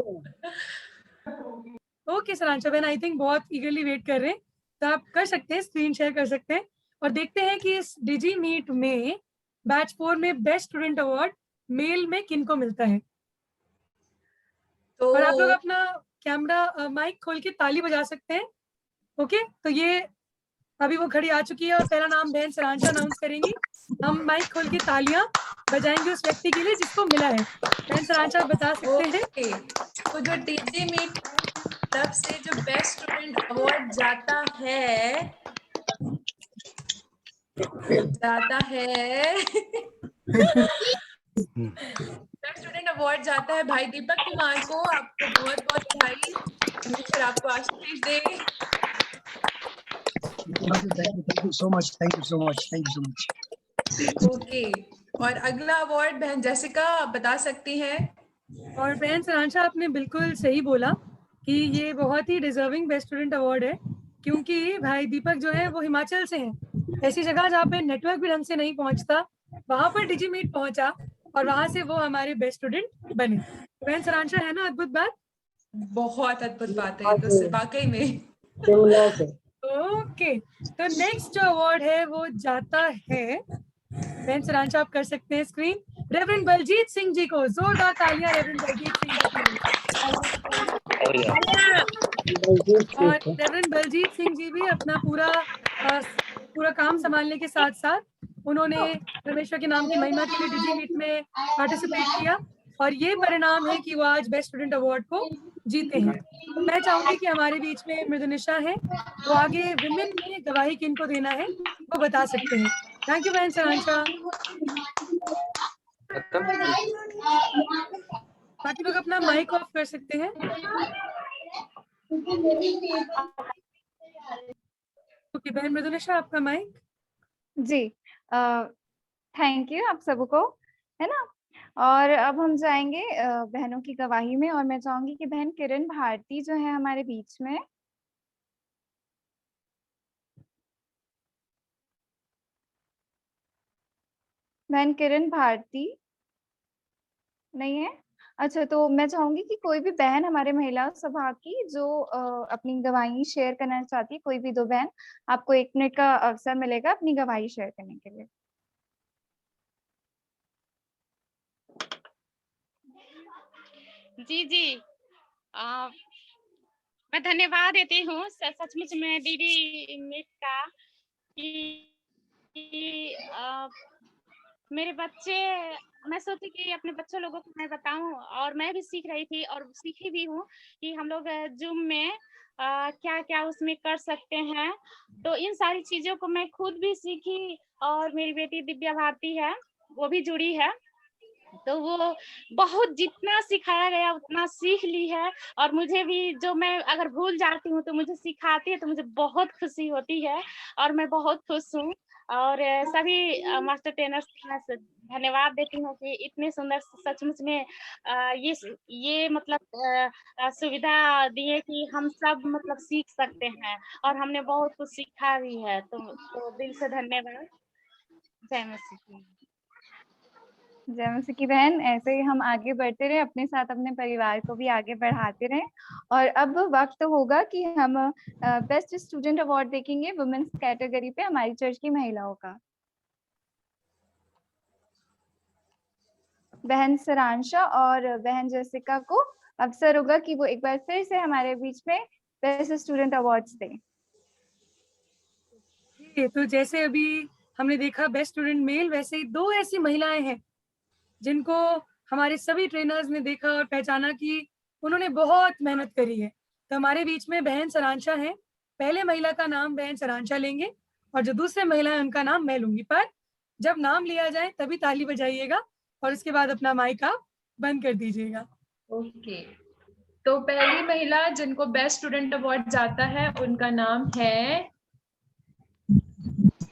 ओके सरांशा बहन, आई थिंक बहुत ईगरली वेट कर रहे हैं, तो आप कर सकते हैं, स्क्रीन शेयर कर सकते हैं और देखते हैं कि इस डीजी मीट में बैच 4 में बेस्ट स्टूडेंट अवार्ड मेल में किनको मिलता है। और आप लोग अपना कैमरा माइक खोल के ताली बजा सकते हैं। ओके, तो ये अभी वो घड़ी आ चुकी है और पहला नाम बहन सरांशा अनाउंस करेंगी। हम माइक खोल के तालियां बजाएंगे उस व्यक्ति के लिए जिसको मिला है। बहन सरांशा बता सकते हैं। तो जो डीजी मीट तरफ से जो बेस्ट स्टूडेंट अवार्ड जाता है बेस्ट स्टूडेंट अवार्ड जाता है भाई दीपक कुमार को। आपको बहुत बहुत बधाई, परमेश्वर आपको आशीष दे। Thank you so much. Okay, और अगला अवार्ड बहन जेसिका आप बता सकती हैं। और बहन सरांशा, आपने बिल्कुल सही बोला कि ये बहुत ही डिजर्विंग बेस्ट स्टूडेंट अवार्ड है, क्योंकि भाई दीपक जो है वो हिमाचल से हैं, ऐसी जगह जहाँ पे नेटवर्क भी ढंग से नहीं पहुंचता, वहां पर डीजी मीट पहुंचा और वहां से वो हमारे बेस्ट स्टूडेंट बने। बहन सरांशा, है ना अद्भुत बात? बहुत अद्भुत बात है तो वाकई में। ओके, तो नेक्स्ट जो अवार्ड है वो जाता है, बहन सरांशा आप कर सकते हैं स्क्रीन, रेवरेंड बलजीत सिंह जी को। जोरदार तालियां रेवरेंड बलजीत सिंह जी। और रेवरेंड बलजीत सिंह जी भी अपना पूरा काम संभालने के साथ साथ उन्होंने परमेश्वर के नाम की महिमा के लिए डीजी मीट में पार्टिसिपेट किया और ये परिणाम है कि वो आज बेस्ट स्टूडेंट अवार्ड को जीते हैं। मैं चाहूंगी कि हमारे बीच में मृदुनिशा है, वो आगे विमेन में गवाही किनको देना है वो बता सकते हैं। थैंक यू बहन सरांशा। बाकी लोग अपना माइक ऑफ कर सकते हैं। ओके बहन मृदुनिशा, आपका माइक। जी, थैंक यू आप सबको, है ना। और अब हम जाएंगे बहनों की गवाही में, और मैं चाहूंगी कि बहन किरण भारती जो है हमारे बीच में। बहन किरण भारती नहीं है। अच्छा, तो मैं चाहूंगी कि कोई भी बहन हमारे महिला सभा की जो अपनी गवाही शेयर करना चाहती है, कोई भी दो बहन, आपको 1 मिनट का अवसर मिलेगा अपनी गवाही शेयर करने के लिए। जी जी, मैं धन्यवाद देती हूँ सचमुच में दीदी मीट का कि मेरे बच्चे, मैं सोची कि अपने बच्चों लोगों को मैं बताऊं, और मैं भी सीख रही थी और सीखी भी हूँ कि हम लोग जूम में क्या क्या उसमें कर सकते हैं। तो इन सारी चीजों को मैं खुद भी सीखी, और मेरी बेटी दिव्या भारती है, वो भी जुड़ी है, तो वो बहुत जितना सिखाया गया उतना सीख ली है। और मुझे भी, जो मैं अगर भूल जाती हूँ तो मुझे सिखाती है, तो मुझे बहुत खुशी होती है और मैं बहुत खुश हूँ। और सभी मास्टर ट्रेनर्स को धन्यवाद देती हूँ कि इतने सुंदर सचमुच में ये मतलब सुविधा दिए कि हम सब मतलब सीख सकते हैं, और हमने बहुत कुछ सीखा भी है। तो दिल से धन्यवाद। जय मसीह की। जय मसीह की बहन, ऐसे ही हम आगे बढ़ते रहे, अपने साथ अपने परिवार को भी आगे बढ़ाते रहे। और अब वक्त होगा कि हम बेस्ट स्टूडेंट अवार्ड देखेंगे वुमेन्स कैटेगरी पे हमारी चर्च की महिलाओं का। बहन सरांशा और बहन जैसिका को अवसर होगा कि वो एक बार फिर से हमारे बीच में बेस्ट स्टूडेंट अवार्ड्स दें। तो जैसे अभी हमने देखा बेस्ट स्टूडेंट मेल, वैसे ही 2 ऐसी महिलाएं हैं जिनको हमारे सभी ट्रेनर्स ने देखा और पहचाना कि उन्होंने बहुत मेहनत करी है। तो हमारे बीच में बहन सरांशा है। पहले महिला का नाम बहन सरांशा लेंगे और जो दूसरे महिला है उनका नाम मैं लूंगी, पर जब नाम लिया जाए तभी ताली बजाइएगा और उसके बाद अपना माइक आप बंद कर दीजिएगा। ओके, तो पहली महिला जिनको बेस्ट स्टूडेंट अवार्ड जाता है उनका नाम है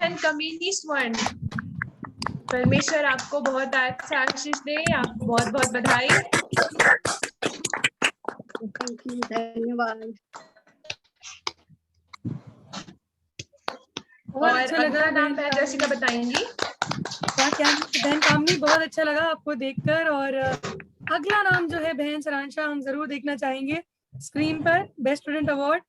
कमीनी स्वर्ण। परमेश्वर आपको बहुत अच्छा आशीष दे, आपको बहुत बहुत बधाई। धन्यवाद। बहुत अच्छा लगा। नाम बहन जैसिका बताएंगी। क्या बहन कामनी, बहुत अच्छा लगा आपको देखकर। और अगला नाम जो है बहन सरांशा, हम जरूर देखना चाहेंगे स्क्रीन पर बेस्ट स्टूडेंट अवार्ड।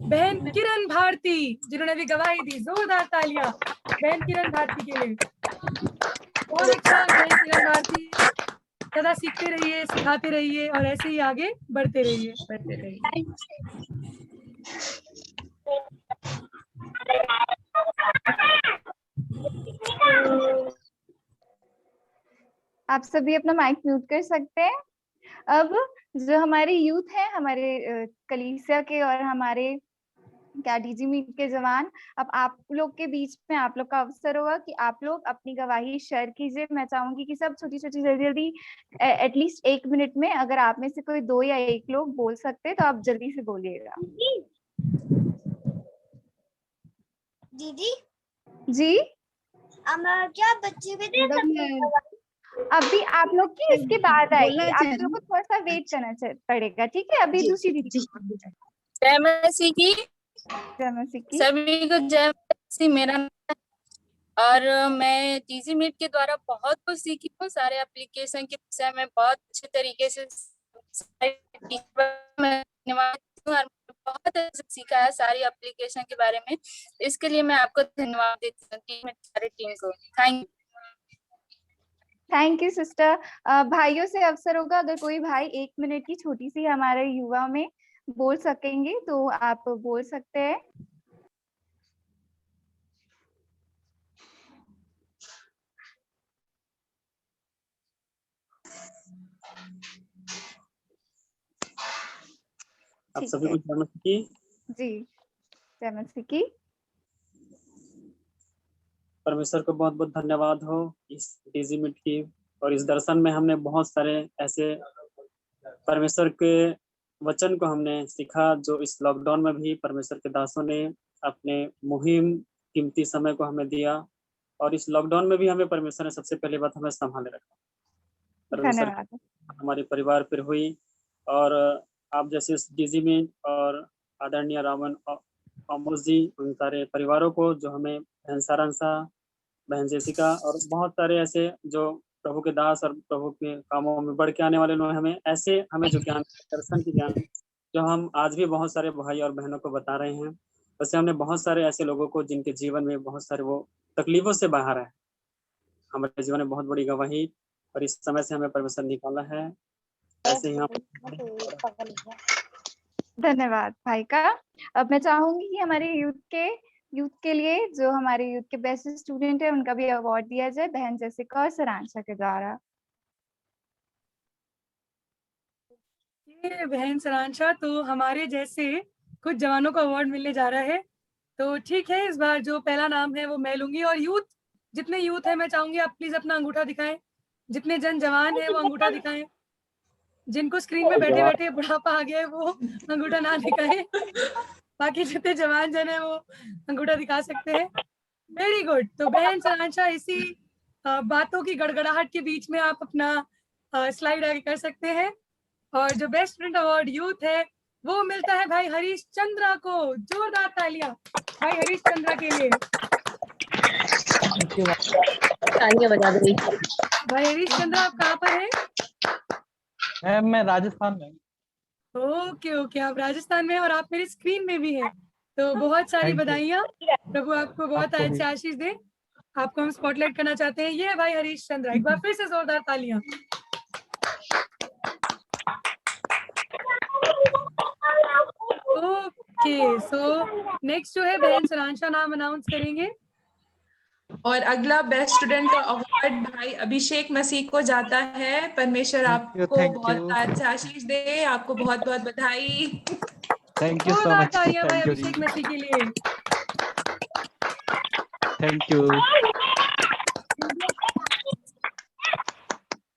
बहन किरण भारती, जिन्होंने भी गवाही दी, जोरदार तालियां बहन किरण भारती के लिए। बहुत अच्छा बहन किरण भारती, सदा सीखते रहिए, सिखाते रहिए और ऐसे ही आगे बढ़ते रहिए। आप सभी अपना माइक म्यूट कर सकते हैं। अब जो हमारे यूथ है, हमारे कलीसिया के और हमारे क्या डीजी मीट के जवान, अब आप लोग के बीच में आप लोग का अवसर होगा कि आप लोग अपनी गवाही शेयर कीजिए। मैं चाहूंगी कि सब छोटी छोटी जल्दी जल्दी एटलीस्ट 1 मिनट में, अगर आप में से कोई 2 या 1 लोग बोल सकते तो आप जल्दी से बोलिएगा। दीदी जी, क्या बच्चे भी दे सकते हैं? अभी आप लोग की इसके बाद आएगी, आप लोग को थोड़ा सा वेट करना पड़ेगा, ठीक है। अभी दूसरी दीदी। जय मसीह की। जय मसीह की। सभी को जय मसीह। मेरा नाम है और मैं डीजी मीट के द्वारा बहुत कुछ सीखी हूँ। सारे एप्लीकेशन के विषय में बहुत अच्छे तरीके से धन्यवाद, बहुत अच्छा सीखा है सारी एप्लीकेशन के बारे में। इसके लिए मैं आपको धन्यवाद देती हूँ सारी टीम को। Thank you sister. भाइयों से अवसर होगा, अगर कोई भाई 1 मिनट की छोटी सी हमारे युवा में बोल सकेंगे तो आप बोल सकते हैं। आप सभी को जय मसीह की। जी, जय मसीह की। परमेश्वर को बहुत बहुत धन्यवाद हो इस डीजी मीट की, और इस दर्शन में हमने बहुत सारे ऐसे परमेश्वर के वचन को हमने सीखा जो इस लॉकडाउन में भी परमेश्वर के दासों ने अपने मुहिम कीमती समय को हमें दिया। और इस लॉकडाउन में भी हमें परमेश्वर ने सबसे पहली बात हमें संभाले रखा। परमेश्वर धन्यवाद। हमारे परिवार पर हुई, और आप जैसे डीजी में और आदरणीय रावण अमोज जी, उन सारे परिवारों को जो हमें बहन सारांशा, बहन जेसिका और बहुत सारे ऐसे जो प्रभु के दास और प्रभु के कामों में बढ़ के आने वाले लोग, हमें जो ज्ञान, दर्शन की ज्ञान जो हम आज भी बहुत सारे भाई और बहनों को बता रहे हैं, वैसे हमने बहुत सारे ऐसे लोगों को जिनके जीवन में बहुत सारे वो तकलीफों से बाहर है, हमारे जीवन में बहुत बड़ी गवाही, और इस समय से हमें परमेश्वर निकाला है। ऐसे ही हम धन्यवाद भाई का। अब मैं चाहूंगी कि हमारे यूथ के लिए जो हमारे यूथ के बेस्ट स्टूडेंट है उनका भी अवार्ड दिया जाए बहन जेसिका और सरांशा के द्वारा। ये बहन सरांशा, तो हमारे जैसे कुछ जवानों को अवार्ड मिलने जा रहा है, तो ठीक है, इस बार जो पहला नाम है वो मैं लूंगी। और यूथ, जितने यूथ है मैं चाहूंगी आप प्लीज अपना अंगूठा दिखाएं। जितने जवान है वो अंगूठा दिखाएं। जिनको स्क्रीन में बैठे बैठे बुढ़ापा आ गया है वो अंगूठा ना दिखाएं। बाकी जितने जवान जन है वो अंगूठा दिखा सकते हैं। Very good. तो बहन सरांशा, इसी बातों की गड़गड़ाहट के बीच में आप अपना स्लाइड आगे कर सकते हैं। और जो बेस्ट स्टूडेंट अवार्ड यूथ है वो मिलता है भाई हरीश चंद्रा को। जोरदार तालियां भाई हरीश चंद्रा के लिए। तालियां बजा दो भाई हरीश चंद्रा, आप कहाँ पर हैं? मैं राजस्थान में। ओके ओके, आप राजस्थान में और आप मेरी स्क्रीन में भी हैं, तो बहुत सारी बधाइयाँ। प्रभु आपको बहुत अच्छे आशीष दे। आपको हम स्पॉटलाइट करना चाहते हैं। ये है भाई हरीश चंद्रा, एक बार फिर से जोरदार तालियां। ओके, सो नेक्स्ट जो है बहन सरांशा नाम अनाउंस करेंगे। और अगला बेस्ट स्टूडेंट का अवार्ड भाई अभिषेक मसीह को जाता है। परमेश्वर आपको बहुत अच्छा आशीष दे। आपको बहुत बहुत बधाई। Thank you so much. तालियां भाई अभिषेक मसीह के लिए। Thank you.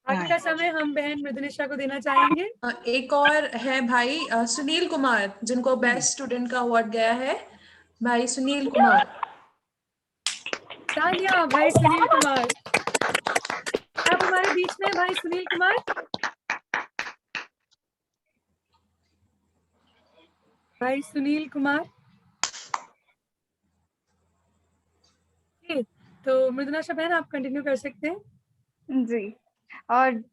आगे का समय हम बहन मृदुनिशा को देना चाहेंगे। एक और है भाई सुनील कुमार, जिनको बेस्ट स्टूडेंट का अवार्ड गया है। भाई सुनील कुमार। तालियां भाई सुनील कुमार। आप हमारे बीच में भाई सुनील कुमार। भाई सुनील कुमार। तो मृदुनिशा बहन आप कंटिन्यू कर सकते हैं। जी, और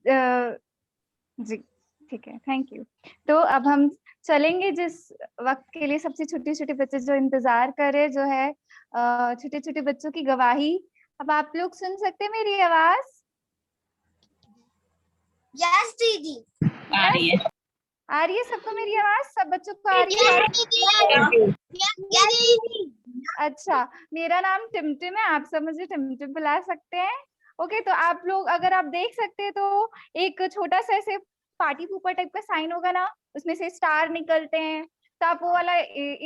जी ठीक है, थैंक यू। तो अब हम चलेंगे जिस वक्त के लिए सबसे छोटे छोटे बच्चे जो इंतजार कर रहे, जो है छोटे छोटे बच्चों की गवाही। अब आप लोग सुन सकते हैं मेरी आवाज? यस दीदी। आ रही है? आ रही है सबको मेरी आवाज? सब बच्चों को आ रही है? अच्छा, मेरा नाम टिमटिम है, आप सब मुझे टिमटिम बुला सकते हैं। ओके, तो आप लोग अगर आप देख सकते हैं तो एक छोटा सा ऐसे पार्टी पुपर टाइप का साइन होगा ना, उसमें से स्टार निकलते हैं, तो आप वो वाला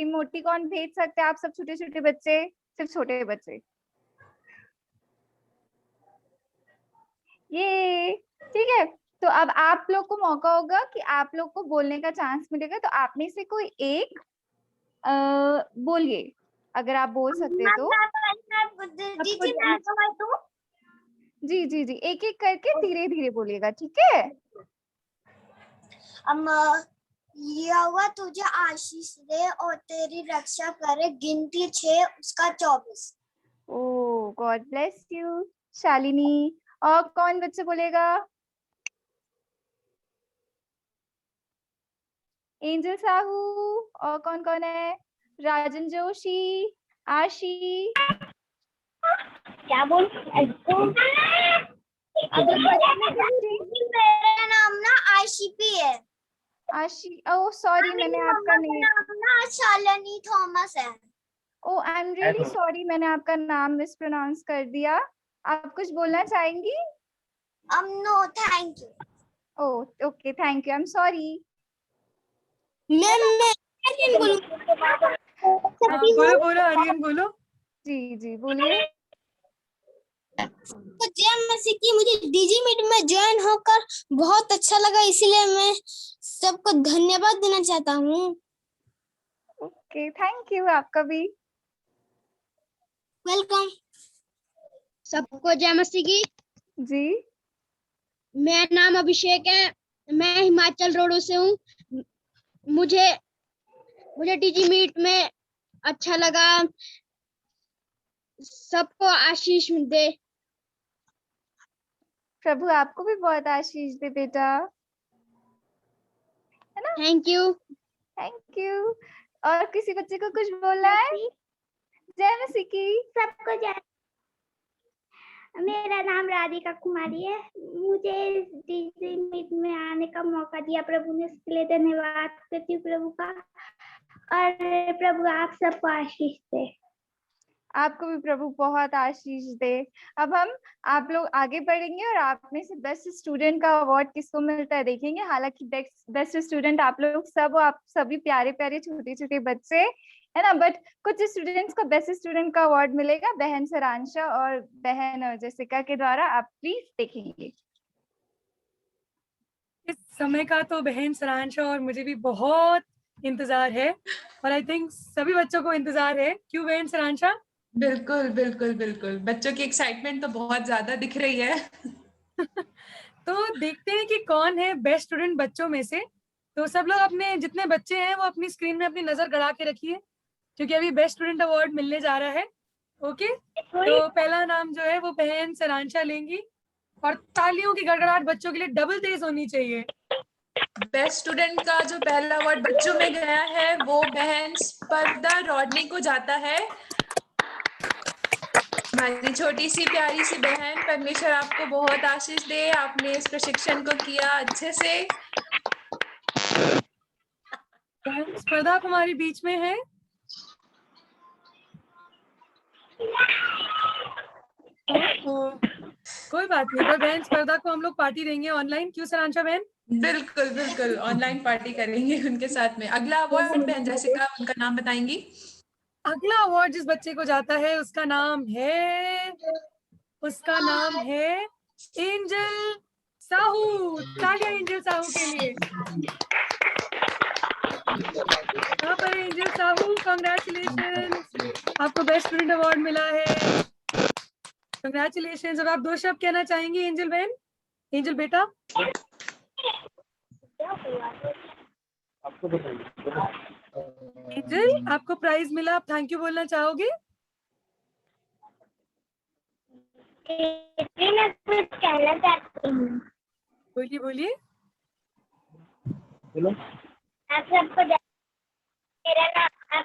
इमोटिकॉन भेज सकते हैं। आप सब छोटे छोटे बच्चे, सिर्फ छोटे बच्चे। ये ठीक है। तो अब आप लोग को मौका होगा कि आप लोग को बोलने का चांस मिलेगा, तो आप में से कोई एक बोलिए, अगर आप बोल सकते तो। जी जी जी, एक एक करके धीरे धीरे बोलिएगा, ठीक है? यहोवा तुझे आशीष दे और तेरी रक्षा करे। गिनती 6 उसका 24। ओह, गॉड ब्लेस यू। शालिनी, और कौन बच्चे बोलेगा? एंजल साहू, और कौन कौन है? राजन जोशी, आशी। क्या बोल? मेरा नाम ना आशीपी है। आशी, ओह सॉरी, मैंने आपका नाम ना शालिनी थॉमस है। ओह, आई एम रियली सॉरी, मैंने आपका नाम मिसप्रोनाउंस कर दिया। आप कुछ बोलना चाहेंगी? No thank you. Oh okay, thank you, I am sorry. मैं बोलो बोलो आर्यन बोलो। जी जी बोलिए। तो जय मसीह की। मुझे डीजी मीट में ज्वाइन होकर बहुत अच्छा लगा, इसीलिए मैं सबको धन्यवाद देना चाहता हूँ। ओके, थैंक यू, आपका भी। वेलकम। सबको जय मसीह की। जी। मेरा नाम अभिषेक है, मैं हिमाचल रोड से हूँ। मुझे डीजी मीट में अच्छा लगा। सबको आशीष दे। प्रभु आपको भी बहुत आशीष दे बेटा, है ना? Thank you. Thank you. और किसी बच्चे को कुछ बोलना है? जय मसीह की। सबको जय। मेरा नाम राधिका कुमारी है। मुझे डीजी मीट में आने का मौका दिया प्रभु ने, इसके लिए धन्यवाद करती हूँ प्रभु का। और प्रभु आप सबको आशीष दे। आपको भी प्रभु बहुत आशीष दे। अब हम आप लोग आगे बढ़ेंगे और आप में से बेस्ट स्टूडेंट का अवार्ड किसको मिलता है देखेंगे। हालांकि बेस्ट स्टूडेंट आप लोग सब, आप सभी प्यारे प्यारे छोटे छोटे बच्चे है ना, बट कुछ स्टूडेंट्स को बेस्ट स्टूडेंट का अवार्ड मिलेगा बहन सरांशा और बहन जेसिका के द्वारा। आप प्लीज देखेंगे। इस समय का तो बहन सरांशा और मुझे भी बहुत इंतजार है, और आई थिंक सभी बच्चों को इंतजार है। क्यों बहन सरांशा? बिल्कुल बिल्कुल बिल्कुल, बच्चों की एक्साइटमेंट तो बहुत ज्यादा दिख रही है। तो देखते हैं कि कौन है बेस्ट स्टूडेंट बच्चों में से। तो सब लोग अपने जितने बच्चे हैं वो अपनी स्क्रीन में अपनी नजर गड़ा के रखिए, क्योंकि अभी बेस्ट स्टूडेंट अवार्ड मिलने जा रहा है। ओके, तो पहला नाम जो है वो बहन सरांशा लेंगी, और तालियों की गड़गड़ाहट बच्चों के लिए डबल तेज होनी चाहिए। बेस्ट स्टूडेंट का जो पहला अवार्ड बच्चों में गया है वो बहन स्पर्धा रॉडनी को जाता है। हमारी छोटी सी प्यारी सी बहन, परमेश्वर आपको बहुत आशीष दे। आपने इस प्रशिक्षण को किया अच्छे से। बहन स्पर्धा हमारे बीच में है। कोई बात नहीं, पर बहन स्पर्धा को हम लोग पार्टी देंगे ऑनलाइन। क्यों सरांशा बहन? बिल्कुल बिल्कुल, ऑनलाइन पार्टी करेंगे उनके साथ में। अगला अवार्ड बहन जेसिका, उनका नाम बताएंगी? अगला अवार्ड जिस बच्चे को जाता है उसका नाम है एंजल साहू। तालियां एंजल साहू के लिए। यहाँ पर एंजल साहू, कांग्रेचुलेशंस, आपको बेस्ट स्टूडेंट अवार्ड मिला है। कांग्रेचुलेशंस। अब आप दो शब्द कहना चाहेंगी एंजल बहन? एंजल बेटा, एंजल आपको प्राइज मिला, आप थैंक यू बोलना चाहोगे? मैं कुछ कहना चाहती हूँ। बोलिए बोलिए। आप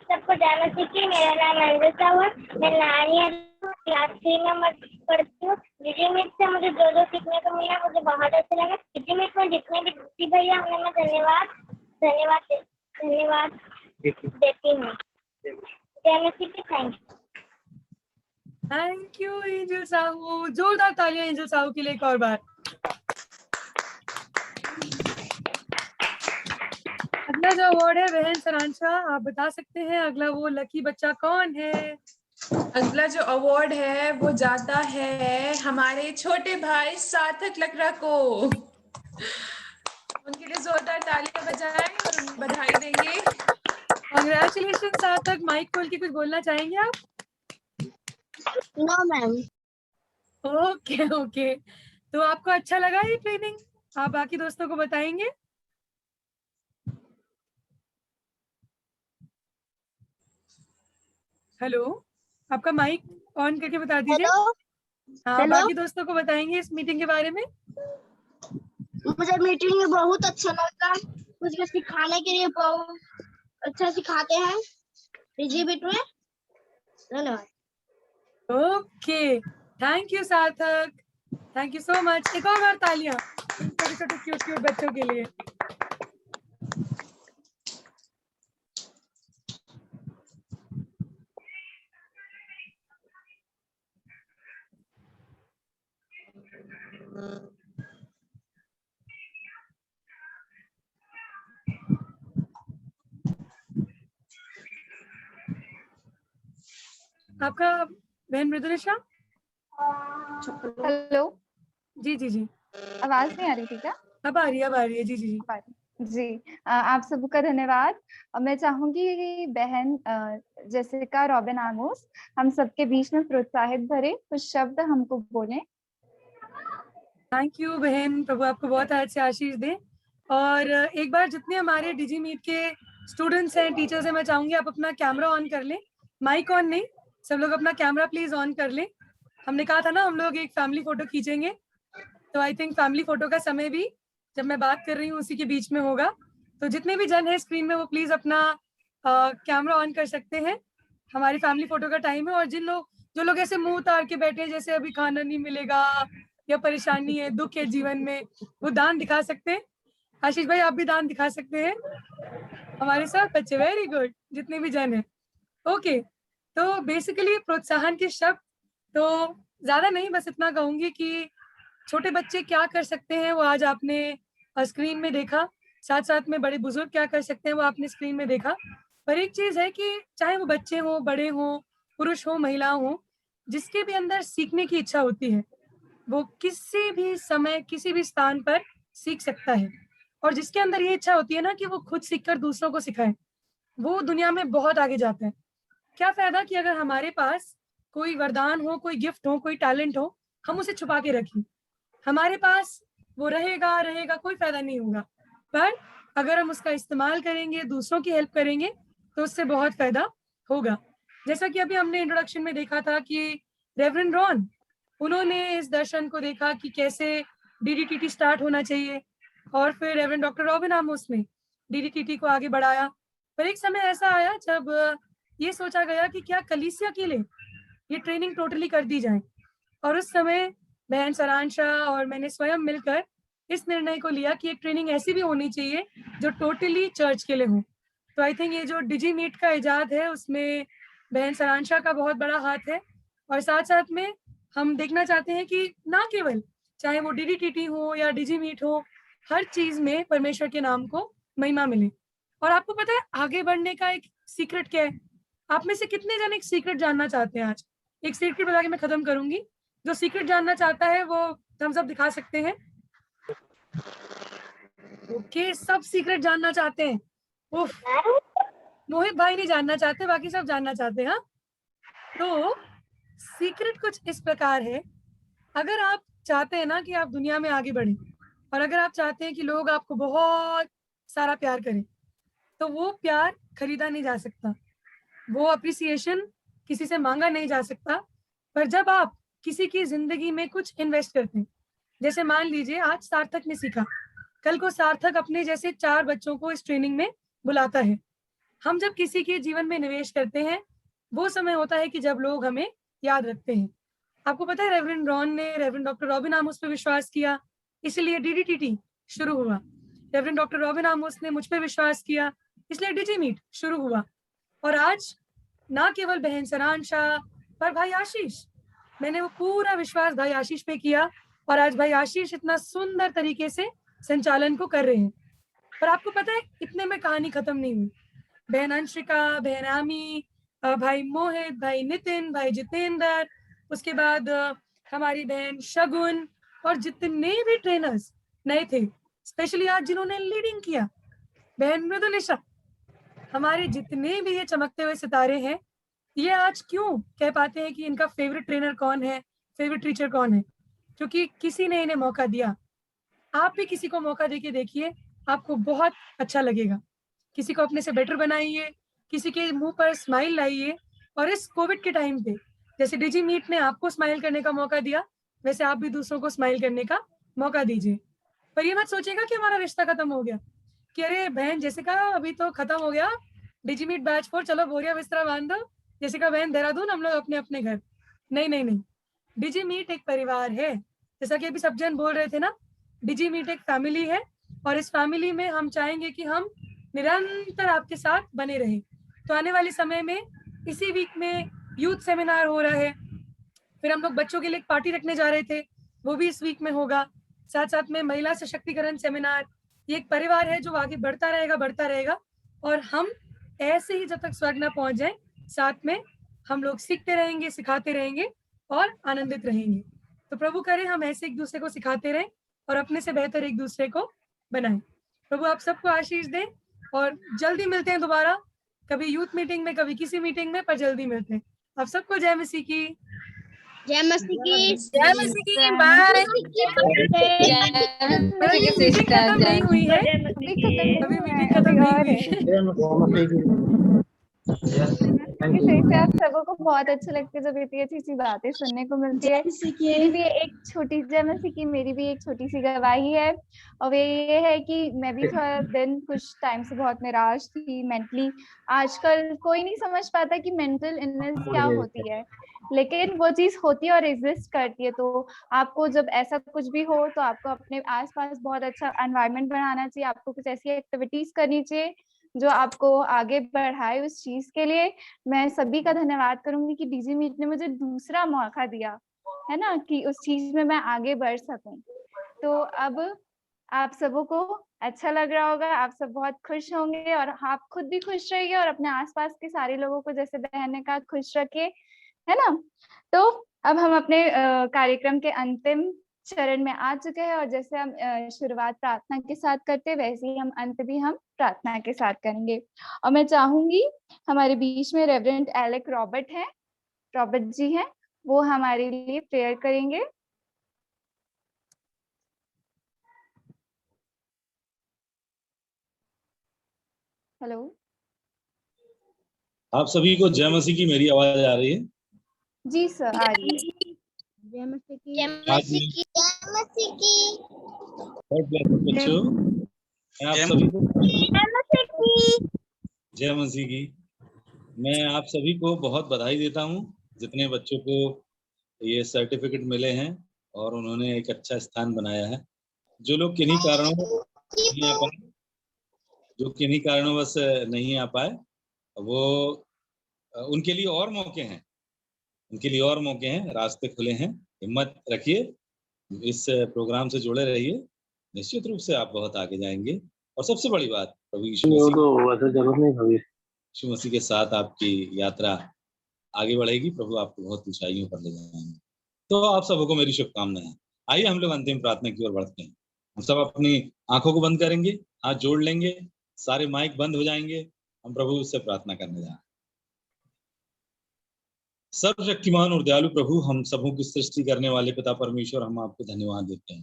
सबको जय मसीह की। मेरा नाम एंजल साहू है। मैं नारियल क्लास 3 में पढ़ती हूँ। डीजी मीट से मुझे जो सीखने को मिला मुझे बहुत अच्छा लगा। डीजी मीट में जितने भी दीदी भैया उन्हें मैं धन्यवाद देती हूँ। जय मसीह की। Thank you angel Sahu. जोरदार तालियां एंजल साहू के लिए एक और बार। अगला जो अवार्ड है बहन सरांशा, आप बता सकते हैं अगला वो लकी बच्चा कौन है? अगला जो अवार्ड है वो जाता है हमारे छोटे भाई सार्थक लकड़ा को। उनके लिए जोरदार तालियां बजाएं और उन्हें बधाई देंगे। कांग्रेचुलेशन सार्थक। माइक खोल के कुछ बोलना चाहेंगे आप? No ma'am. ओके ओके, तो आपको अच्छा लगा ये ट्रेनिंग? आप बाकी दोस्तों को बताएंगे? हेलो, आपका माइक ऑन करके बता दीजिए। हाँ, बाकी दोस्तों को बताएंगे इस मीटिंग के बारे में? मुझे मीटिंग में बहुत अच्छा लगा। मुझे सिखाने के लिए बहुत अच्छा सिखाते हैं डीजी मीट में। धन्यवाद। ओके, थैंक यू सार्थक, थैंक यू सो मच। एक और बार तालियां छोटे छोटे क्यूट क्यूट बच्चों के लिए। आपका बहन मृदुलिशा? हेलो। जी जी जी, आवाज नहीं आ रही थी क्या? अब आ रही है जी जी जी। जी, आप सबका धन्यवाद। मैं चाहूंगी कि बहन जेसिका रॉबिन आमोस हम सबके बीच में प्रोत्साहित भरे कुछ शब्द हमको बोलें। थैंक यू बहन, प्रभु आपको बहुत अच्छे आशीष दे। और एक बार जितने हमारे डिजी मीट के स्टूडेंट्स हैं, टीचर्स हैं, मैं चाहूंगी आप अपना कैमरा ऑन कर लें, माइक ऑन नहीं, सब लोग अपना कैमरा प्लीज ऑन कर लें। हमने कहा था ना हम लोग एक फैमिली फोटो खींचेंगे, तो आई थिंक फैमिली फोटो का समय भी जब मैं बात कर रही हूँ उसी के बीच में होगा। तो जितने भी जन है स्क्रीन में वो प्लीज अपना कैमरा ऑन कर सकते हैं। हमारी फैमिली फोटो का टाइम है। और जो लोग ऐसे मुंह उतार के बैठे हैं जैसे अभी खाना नहीं मिलेगा या परेशानी है, दुख है जीवन में, वो दान दिखा सकते हैं। आशीष भाई आप भी दान दिखा सकते हैं हमारे साथ बच्चे। वेरी गुड, जितने भी जन है। ओके, तो बेसिकली प्रोत्साहन के शब्द तो ज्यादा नहीं, बस इतना कहूंगी कि छोटे बच्चे क्या कर सकते हैं वो आज आपने स्क्रीन में देखा, साथ साथ में बड़े बुजुर्ग क्या कर सकते हैं वो आपने स्क्रीन में देखा। पर एक चीज है कि चाहे वो बच्चे हों, बड़े हों, पुरुष हो, महिला हो, जिसके भी अंदर सीखने की इच्छा होती है वो किसी भी समय किसी भी स्थान पर सीख सकता है। और जिसके अंदर ये इच्छा होती है ना कि वो खुद सीखकर दूसरों को सिखाए, वो दुनिया में बहुत आगे जाता है। क्या फायदा कि अगर हमारे पास कोई वरदान हो, कोई गिफ्ट हो, कोई टैलेंट हो, हम उसे छुपा के रखें। हमारे पास वो रहेगा कोई फायदा नहीं होगा। पर अगर हम उसका इस्तेमाल करेंगे, दूसरों की हेल्प करेंगे, तो उससे बहुत फायदा होगा। जैसा कि अभी हमने इंट्रोडक्शन में देखा था कि रेवरेंड रॉन, उन्होंने इस दर्शन को देखा कि कैसे डीडीटीटी स्टार्ट होना चाहिए, और फिर रेवरेंड डॉक्टर रॉबिन आमोस ने डीडीटीटी को आगे बढ़ाया। पर एक समय ऐसा आया जब ये सोचा गया कि क्या कलीसिया के लिए ये ट्रेनिंग टोटली कर दी जाए। और उस समय बहन सरांशा और मैंने स्वयं मिलकर इस निर्णय को लिया कि एक ट्रेनिंग ऐसी भी होनी चाहिए जो टोटली चर्च के लिए हो। तो आई थिंक ये जो डिजी मीट का इजाद है उसमें बहन सरांशा का बहुत बड़ा हाथ है। और साथ साथ में हम देखना चाहते हैं कि ना केवल चाहे वो डीडीटीटी हो या डिजी मीट हो, हर चीज में परमेश्वर के नाम को महिमा मिले। और आपको पता है आगे बढ़ने का एक सीक्रेट क्या है? आप में से कितने जन एक सीक्रेट जानना चाहते हैं? आज एक सीक्रेट बता के मैं खत्म करूंगी। जो सीक्रेट जानना चाहता है वो थम्स अप दिखा सकते हैं। ओके, सब सीक्रेट जानना चाहते हैं। उफ, मोहित भाई नहीं जानना चाहते, बाकी सब जानना चाहते हैं। तो सीक्रेट कुछ इस प्रकार है, अगर आप चाहते हैं ना कि आप दुनिया में आगे बढ़े, और अगर आप चाहते हैं कि लोग आपको बहुत सारा प्यार करें, तो वो प्यार खरीदा नहीं जा सकता, वो अप्रिसिएशन किसी से मांगा नहीं जा सकता। पर जब आप किसी की जिंदगी में कुछ इन्वेस्ट करते हैं, जैसे मान लीजिए आज सार्थक ने सीखा, कल को सार्थक अपने जैसे 4 बच्चों को इस ट्रेनिंग में बुलाता है। हम जब किसी के जीवन में निवेश करते हैं, वो समय होता है कि जब लोग हमें याद रखते हैं। आपको पता है रेवरेंड रॉन ने रेवरेंड डॉक्टर रॉबिन आमोस पे विश्वास किया, इसलिए डीडीटीटी शुरू हुआ। रेवरेंड डॉक्टर रॉबिन आमोस ने मुझ पे विश्वास किया, इसलिए डिजी मीट शुरू हुआ। और आज ना केवल बहन सरांशा पर भाई आशीष, मैंने वो पूरा विश्वास भाई आशीष पे किया, और आज भाई आशीष इतना सुंदर तरीके से संचालन को कर रहे हैं। पर आपको पता है इतने में कहानी खत्म नहीं हुई। बहन अंशिका, बहन आमी, भाई मोहित, भाई नितिन, भाई जितेंद्र, उसके बाद हमारी बहन शगुन, और जितने भी ट्रेनर्स नए थे, स्पेशली आज जिन्होंने लीडिंग किया, बहन मृदुलिशा, हमारे जितने भी ये चमकते हुए सितारे हैं, ये आज क्यों कह पाते हैं कि इनका फेवरेट ट्रेनर कौन है, फेवरेट टीचर कौन है? क्योंकि किसी ने इन्हें मौका दिया। आप भी किसी को मौका देके देखिए, आपको बहुत अच्छा लगेगा। किसी को अपने से बेटर बनाइए, किसी के मुंह पर स्माइल लाइए। और इस कोविड के टाइम पे जैसे डिजी मीट ने आपको स्माइल करने का मौका दिया, वैसे आप भी दूसरों को स्माइल करने का मौका दीजिए। पर ये मत सोचिएगा कि हमारा रिश्ता खत्म हो गया, कि अरे बहन जेसिका अभी तो खत्म हो गया डिजी मीट बैच 4, चलो बोरिया बिस्तरा बांध दो, जेसिका बहन देहरादून, हम लोग अपने अपने घर। नहीं नहीं नहीं, डिजी मीट एक परिवार है। जैसा कि अभी सब जन बोल रहे थे ना, डिजी मीट एक फैमिली है, और इस फैमिली में हम चाहेंगे कि हम निरंतर आपके साथ बने रहें। तो आने वाले समय में इसी वीक में यूथ सेमिनार हो रहा है, फिर हम लोग बच्चों के लिए एक पार्टी रखने जा रहे थे, वो भी इस वीक में होगा। साथ साथ में महिला सशक्तिकरण सेमिनार। ये एक परिवार है जो आगे बढ़ता रहेगा, और हम ऐसे ही जब तक स्वर्ग ना पहुंच जाए, साथ में हम लोग सीखते रहेंगे, सिखाते रहेंगे और आनंदित रहेंगे। तो प्रभु करे हम ऐसे एक दूसरे को सिखाते रहें और अपने से बेहतर एक दूसरे को बनाएं। प्रभु आप सबको आशीष दें और जल्दी मिलते हैं दोबारा, कभी यूथ मीटिंग में, कभी किसी मीटिंग में, पर जल्दी मिलते हैं। आप सबको जय मसीह की। जय मसीह की। जय मसीह की। बाय। मीटिंग खत्म नहीं हुई है, अभी मीटिंग खत्म नहीं हुई है। फिर से आप सबों को बहुत अच्छा लगता है जब इतनी अच्छी सी बातें सुनने को मिलती है। मेरी भी एक छोटी जय मसीह की मेरी भी एक छोटी सी गवाही है, और वे ये है कि मैं भी थोड़ा दिन कुछ टाइम से बहुत निराश थी मेंटली। आजकल कोई नहीं समझ पाता कि मेंटल इलनेस क्या होती है, लेकिन वो चीज होती है और एग्जिस्ट करती है। तो आपको जब ऐसा कुछ भी हो तो आपको अपने आसपास बहुत अच्छा एनवायरनमेंट बनाना चाहिए, आपको कुछ ऐसी एक्टिविटीज करनी चाहिए जो आपको आगे बढ़ाए उस चीज के लिए। मैं सभी का धन्यवाद करूंगी कि डीजी मीट ने मुझे दूसरा मौका दिया है ना, कि उस चीज में मैं आगे बढ़ सकूं। तो अब आप सबों को अच्छा लग रहा होगा, आप सब बहुत खुश होंगे और आप खुद भी खुश रहिए और अपने आसपास के सारे लोगों को, जैसे बहन ने कहा, खुश रखिए, है ना। तो अब हम अपने कार्यक्रम के अंतिम चरण में आ चुके हैं, और जैसे हम शुरुआत प्रार्थना के साथ करते हैं, वैसे ही हम अंत भी हम प्रार्थना के साथ करेंगे। और मैं चाहूंगी हमारे बीच में रेवरेंड एलेक रॉबर्ट जी हैं, वो हमारे लिए प्रेयर करेंगे। हेलो, आप सभी को जय मसीह की मेरी आवाज आ रही है? जी सर, आ रही है। जय मसीह की। जय मसीह की। जय मसीह की। गॉड ब्लेस यू बच्चों। मैं आप सभी को जय मसीह की। जय मसीह की। मैं आप सभी को बहुत बधाई देता हूँ जितने बच्चों को ये सर्टिफिकेट मिले हैं और उन्होंने एक अच्छा स्थान बनाया है। जो लोग किन्हीं कारणवश नहीं आ पाए, वो उनके लिए और मौके हैं, रास्ते खुले हैं। हिम्मत रखिए, इस प्रोग्राम से जुड़े रहिए, निश्चित रूप से आप बहुत आगे जाएंगे। और सबसे बड़ी बात, प्रभु यीशु मसीह के साथ आपकी यात्रा आगे बढ़ेगी। प्रभु आपको बहुत ऊंचाइयों पर ले जाएंगे। तो आप सबको मेरी शुभकामनाएं। आइए हम लोग अंतिम प्रार्थना की ओर बढ़ते हैं। हम सब अपनी आंखों को बंद करेंगे, हाथ जोड़ लेंगे, सारे माइक बंद हो जाएंगे। हम प्रभु से प्रार्थना करने जा रहे हैं। सर्वशक्तिमान और दयालु प्रभु, हम सबों की सृष्टि करने वाले पिता परमेश्वर, हम आपको धन्यवाद देते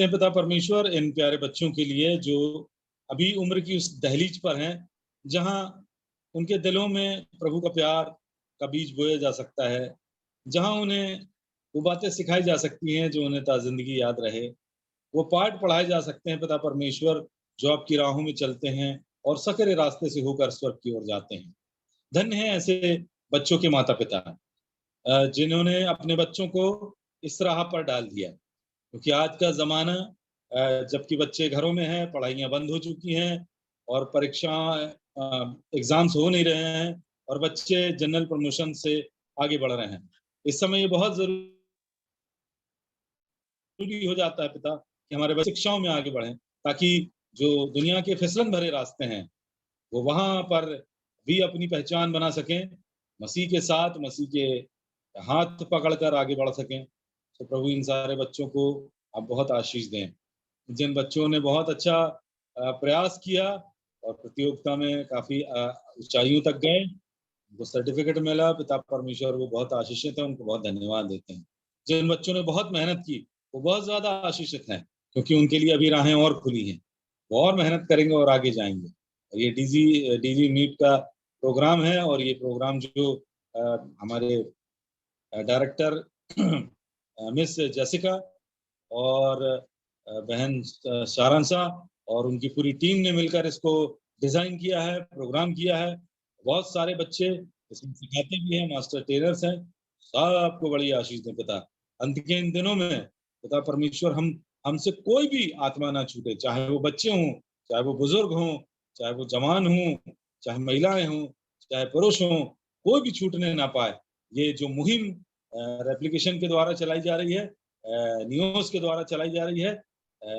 हैं पिता परमेश्वर, इन प्यारे बच्चों के लिए जो अभी उम्र की उस दहलीज पर हैं, जहां उनके दिलों में प्रभु का प्यार का बीज बोया जा सकता है, जहां उन्हें वो बातें सिखाई जा सकती हैं जो उन्हें जिंदगी याद रहे, वो पाठ पढ़ाए जा सकते हैं पिता परमेश्वर, जो आपकी राहों में चलते हैं और सकरे रास्ते से होकर स्वर्ग की ओर जाते हैं। धन्य है ऐसे बच्चों के माता पिता जिन्होंने अपने बच्चों को इस राह पर डाल दिया, क्योंकि आज का जमाना, जबकि बच्चे घरों में हैं, पढ़ाइयाँ बंद हो चुकी हैं और परीक्षा एग्जाम्स हो नहीं रहे हैं और बच्चे जनरल प्रमोशन से आगे बढ़ रहे हैं। इस समय ये बहुत जरूरी हो जाता है पिता कि हमारे बच्चे शिक्षाओं में आगे बढ़ें, ताकि जो दुनिया के फिसलन भरे रास्ते हैं वो वहां पर भी अपनी पहचान बना सकें, मसीह के साथ, मसीह के हाथ पकड़कर आगे बढ़ सकें। तो प्रभु इन सारे बच्चों को आप बहुत आशीष दें। जिन बच्चों ने बहुत अच्छा प्रयास किया और प्रतियोगिता में काफी ऊंचाइयों तक गए, उनको सर्टिफिकेट मिला, पिता परमेश्वर वो बहुत आशीषित है, उनको बहुत धन्यवाद देते हैं। जिन बच्चों ने बहुत मेहनत की वो बहुत ज्यादा आशीषित हैं, क्योंकि उनके लिए अभी राहें और खुली हैं, वो और मेहनत करेंगे और आगे जाएंगे। और ये डीजी मीट का प्रोग्राम है, और ये प्रोग्राम जो हमारे डायरेक्टर मिस जेसिका और बहन सारांशा और उनकी पूरी टीम ने मिलकर इसको डिजाइन किया है, प्रोग्राम किया है। बहुत सारे बच्चे इसमें सिखाते भी हैं, मास्टर ट्रेनर्स हैं। सबको बड़ी आशीष दें पिता। अंत के इन दिनों में पिता परमेश्वर, हमसे कोई भी आत्मा ना छूटे, चाहे वो बच्चे हों, चाहे वो बुजुर्ग हों, चाहे वो जवान हों, चाहे महिलाएं हों, चाहे पुरुष हों, कोई भी छूटने ना पाए। ये जो मुहिम रेप्लिकेशन के द्वारा चलाई जा रही है, नियोस के द्वारा चलाई जा रही है,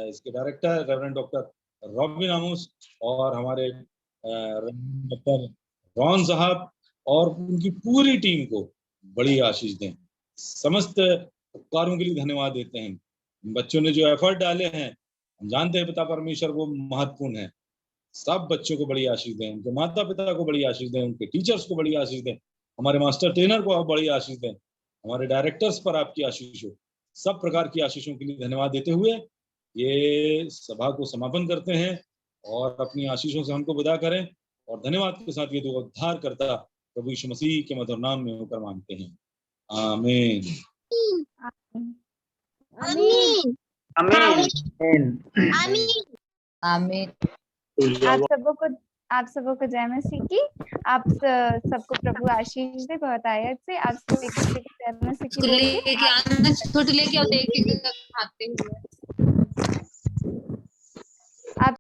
इसके डायरेक्टर रेवरेंड डॉक्टर रॉबिन आमोस और हमारे डॉक्टर रॉन साहब और उनकी पूरी टीम को बड़ी आशीष दें। समस्त उपकारों के लिए धन्यवाद देते हैं। बच्चों ने जो एफर्ट डाले हैं, हम जानते हैं पिता परमेश्वर वो महत्वपूर्ण है। सब बच्चों को बड़ी आशीष दें, उनके माता पिता को बड़ी आशीष दें, उनके टीचर्स को बड़ी आशीष दें, हमारे मास्टर ट्रेनर को आप बड़ी आशीष दें, हमारे डायरेक्टर्स पर आपकी आशीष हो। सब प्रकार की आशीषों के लिए धन्यवाद देते हुए ये सभा को समापन करते हैं और अपनी आशीषों से हमको विदा करें और धन्यवाद के साथ ये दो उद्धार करता प्रभु यीशु मसीह के मधुर नाम में होकर मांगते हैं, आमीन। आमीन आमीन आमीन। आप सबों को जय मसीह की। आप सबको प्रभु आशीष दे बहुत आयत से। आप सब एक दूसरे को जय मसीह की लेके आना, छोटे लेके आओ, देख के खाते हुए।